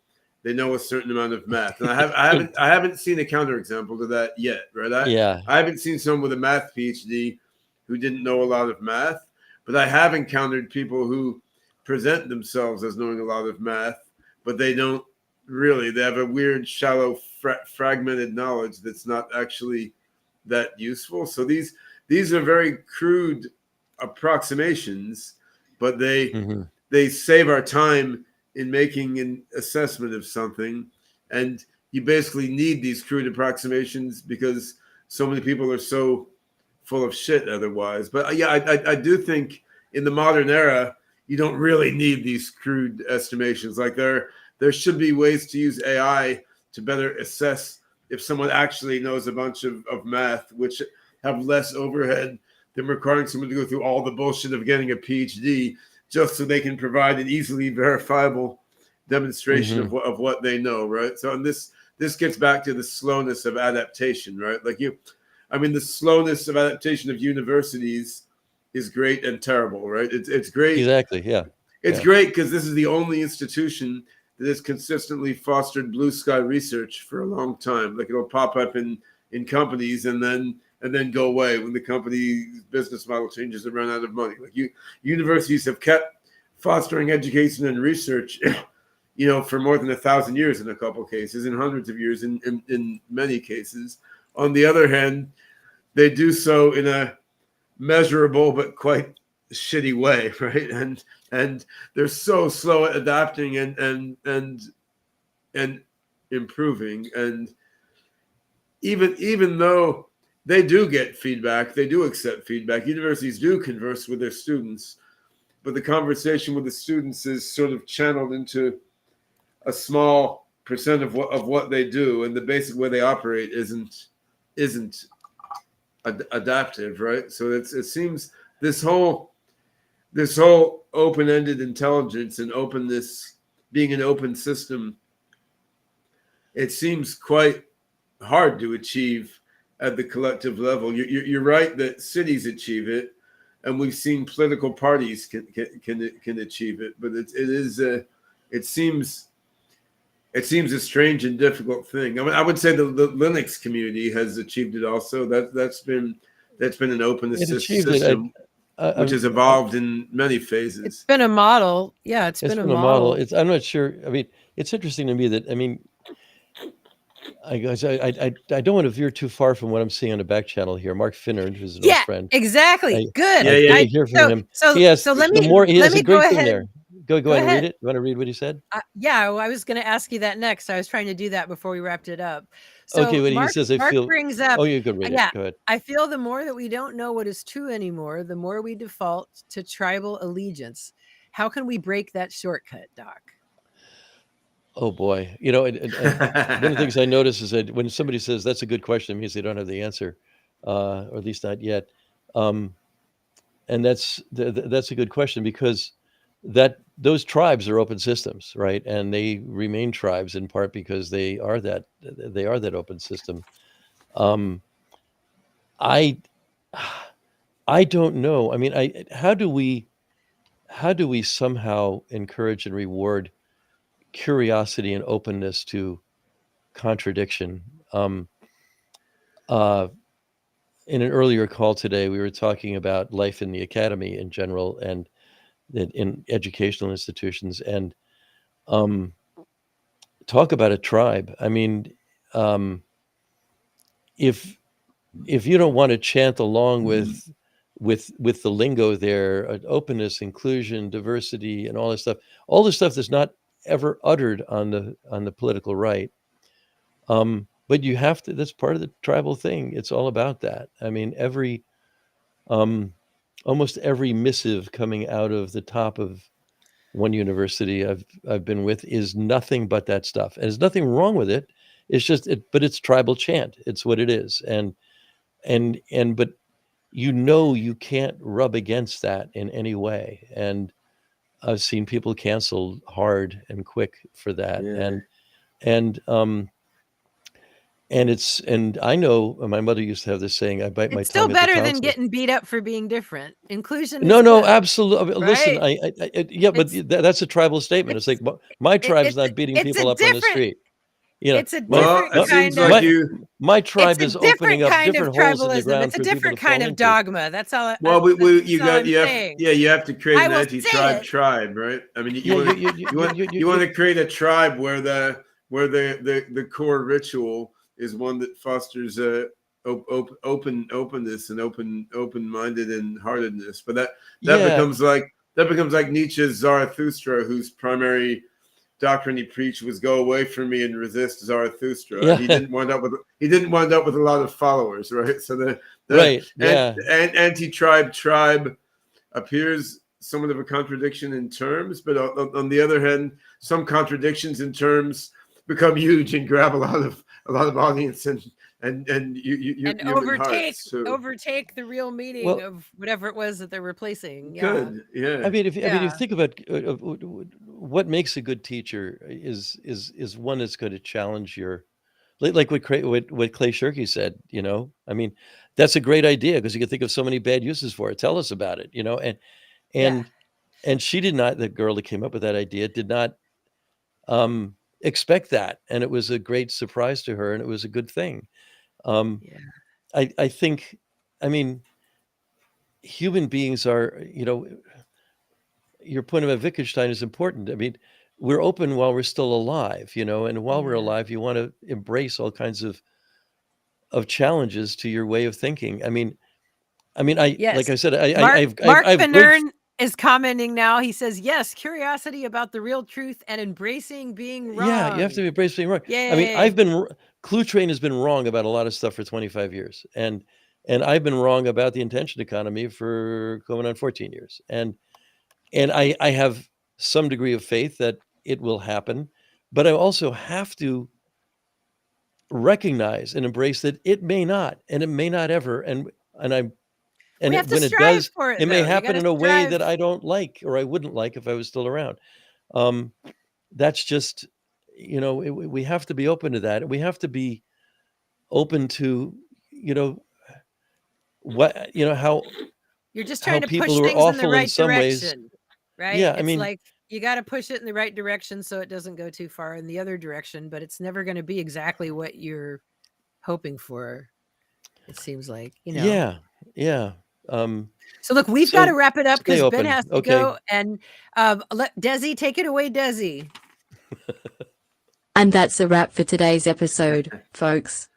they know a certain amount of math. And I haven't seen a counterexample to that yet, right? I haven't seen someone with a math PhD who didn't know a lot of math, but I have encountered people who present themselves as knowing a lot of math, but they don't really. They have a weird, shallow, fragmented knowledge that's not actually that useful. So these are very crude approximations, but they save our time in making an assessment of something. And you basically need these crude approximations because so many people are so full of shit otherwise. But I do think in the modern era, you don't really need these crude estimations. Like there should be ways to use AI to better assess if someone actually knows a bunch of math, which have less overhead than requiring someone to go through all the bullshit of getting a PhD just so they can provide an easily verifiable demonstration of what they know, right? So, and this gets back to the slowness of adaptation, right? The slowness of adaptation of universities is great and terrible, right? It's great. Exactly, yeah. It's great because this is the only institution that has consistently fostered blue sky research for a long time. Like it'll pop up in companies and then go away when the company's business model changes and run out of money. Like universities have kept fostering education and research, for more than 1,000 years in a couple cases, and hundreds of years in many cases. On the other hand, they do so in a measurable but quite shitty way, right? And they're so slow at adapting and improving. And even though they do get feedback, they do accept feedback. Universities do converse with their students, but the conversation with the students is sort of channeled into a small percent of what they do, and the basic way they operate isn't adaptive, right? So it seems this whole open-ended intelligence and openness, being an open system, it seems quite hard to achieve at the collective level. You're right that cities achieve it, and we've seen political parties can achieve it, but it seems a strange and difficult thing. I mean, I would say the Linux community has achieved it also. That's been an open system, which has evolved in many phases. It's been a model. Yeah, it's been a model. I'm not sure. I mean, it's interesting to me that, I don't want to veer too far from what I'm seeing on the back channel here. Mark Finner, who's an old friend. Exactly. Good. I hear from him. So let me go ahead. There. Go ahead and read it. You want to read what he said? I was going to ask you that next. I was trying to do that before we wrapped it up. So okay, when he says, Mark brings up. Oh, you can read it. Go ahead. I feel the more that we don't know what is true anymore, the more we default to tribal allegiance. How can we break that shortcut, Doc? Oh boy, one of the things I notice is that when somebody says that's a good question, it means they don't have the answer, or at least not yet. And that's a good question, because those tribes are open systems, right? And they remain tribes in part because they are that open system. I don't know. I mean, how do we somehow encourage and reward curiosity and openness to contradiction? In an earlier call today, we were talking about life in the academy in general and in educational institutions, and talk about a tribe. I mean, if you don't want to chant along with the lingo there, openness, inclusion, diversity, and all this stuff that's not ever uttered on the political right, but you have to. That's part of the tribal thing. It's all about that. I mean, almost every missive coming out of the top of one university I've been with is nothing but that stuff. And there's nothing wrong with it. It's just but it's tribal chant. It's what it is. And but you can't rub against that in any way. And I've seen people canceled hard and quick for that. Yeah. And I know my mother used to have this saying, I bite my tongue. It's still at the better than council. getting beat up for being different. Inclusion. No, good, absolutely. right? Listen, but that's a tribal statement. It's like my tribe's not beating people up on the street. It's a different kind of. My tribe is opening up different holes in the ground. It's a different kind of dogma. That's all. Well, you have to create an anti-tribe tribe, right? I mean, you want to create a tribe where the core ritual is one that fosters openness and open-minded and heartedness. But that becomes like Nietzsche's Zarathustra, whose primary doctrine he preached was "Go away from me and resist Zarathustra." Yeah. He didn't wind up with a lot of followers, right? So anti-tribe appears somewhat of a contradiction in terms, but on the other hand, some contradictions in terms become huge and grab a lot of audience and overtake the real meaning of whatever it was that they're replacing. Yeah. Good. Yeah. I mean, if you think about what makes a good teacher is one that's going to challenge your, like what Clay Shirky said. I mean, that's a great idea because you can think of so many bad uses for it. Tell us about it. And she did not. The girl that came up with that idea did not expect that. And it was a great surprise to her, and it was a good thing. Yeah. I think, I mean, human beings are, your point about Wittgenstein is important. I mean, we're open while we're still alive, and while we're Yeah. alive, you want to embrace all kinds of challenges to your way of thinking. I mean, Yes. like I said, Mark I've Van great, Nern is commenting now. He says, yes, curiosity about the real truth and embracing being wrong. yeah, you have to embrace being wrong. Yay. I mean, Cluetrain has been wrong about a lot of stuff for 25 years. And I've been wrong about the intention economy for going on 14 years. And I have some degree of faith that it will happen, but I also have to recognize and embrace that it may not, and it may not ever. And we have to when it strive does, for it, it may though. You happen gotta in a way strive. that I don't like, or I wouldn't like if I was still around. That's just, we have to be open to that. We have to be open to, how You're just trying to people push who are things in the awful in right some ways. direction, right? Yeah, I It's mean, like you got to push it in the right direction so it doesn't go too far in the other direction, but it's never going to be exactly what you're hoping for. It seems like, yeah. So look, we've got to wrap it up stay because Ben open. has to Okay. go. And let Desi take it away, Desi. And that's a wrap for today's episode, folks.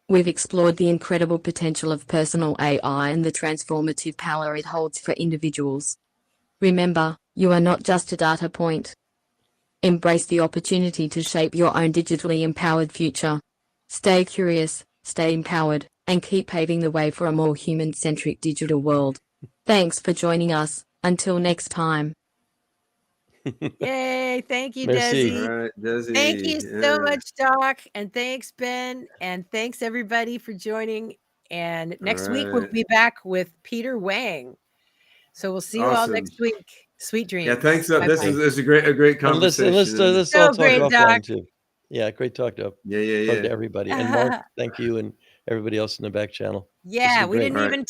We've explored the incredible potential of personal AI and the transformative power it holds for individuals. Remember, you are not just a data point. Embrace the opportunity to shape your own digitally empowered future. Stay curious, stay empowered, and keep paving the way for a more human-centric digital world. Thanks for joining us. Until next time. Yay. Thank you, Merci. Desi. All right, Desi. Thank you so much, Doc. And thanks, Ben. And thanks, everybody, for joining. And next week, we'll right. be back with Peter Wang. So we'll see you all Awesome. next week. Sweet dreams. Yeah, thanks. This Bye-bye. is a great And let's conversation. let's So all talk great, offline Doc. too. Yeah, great talk to talk Yeah. to everybody. And Mark, thank you, and everybody else in the back channel. This Yeah, is we great. didn't All right. even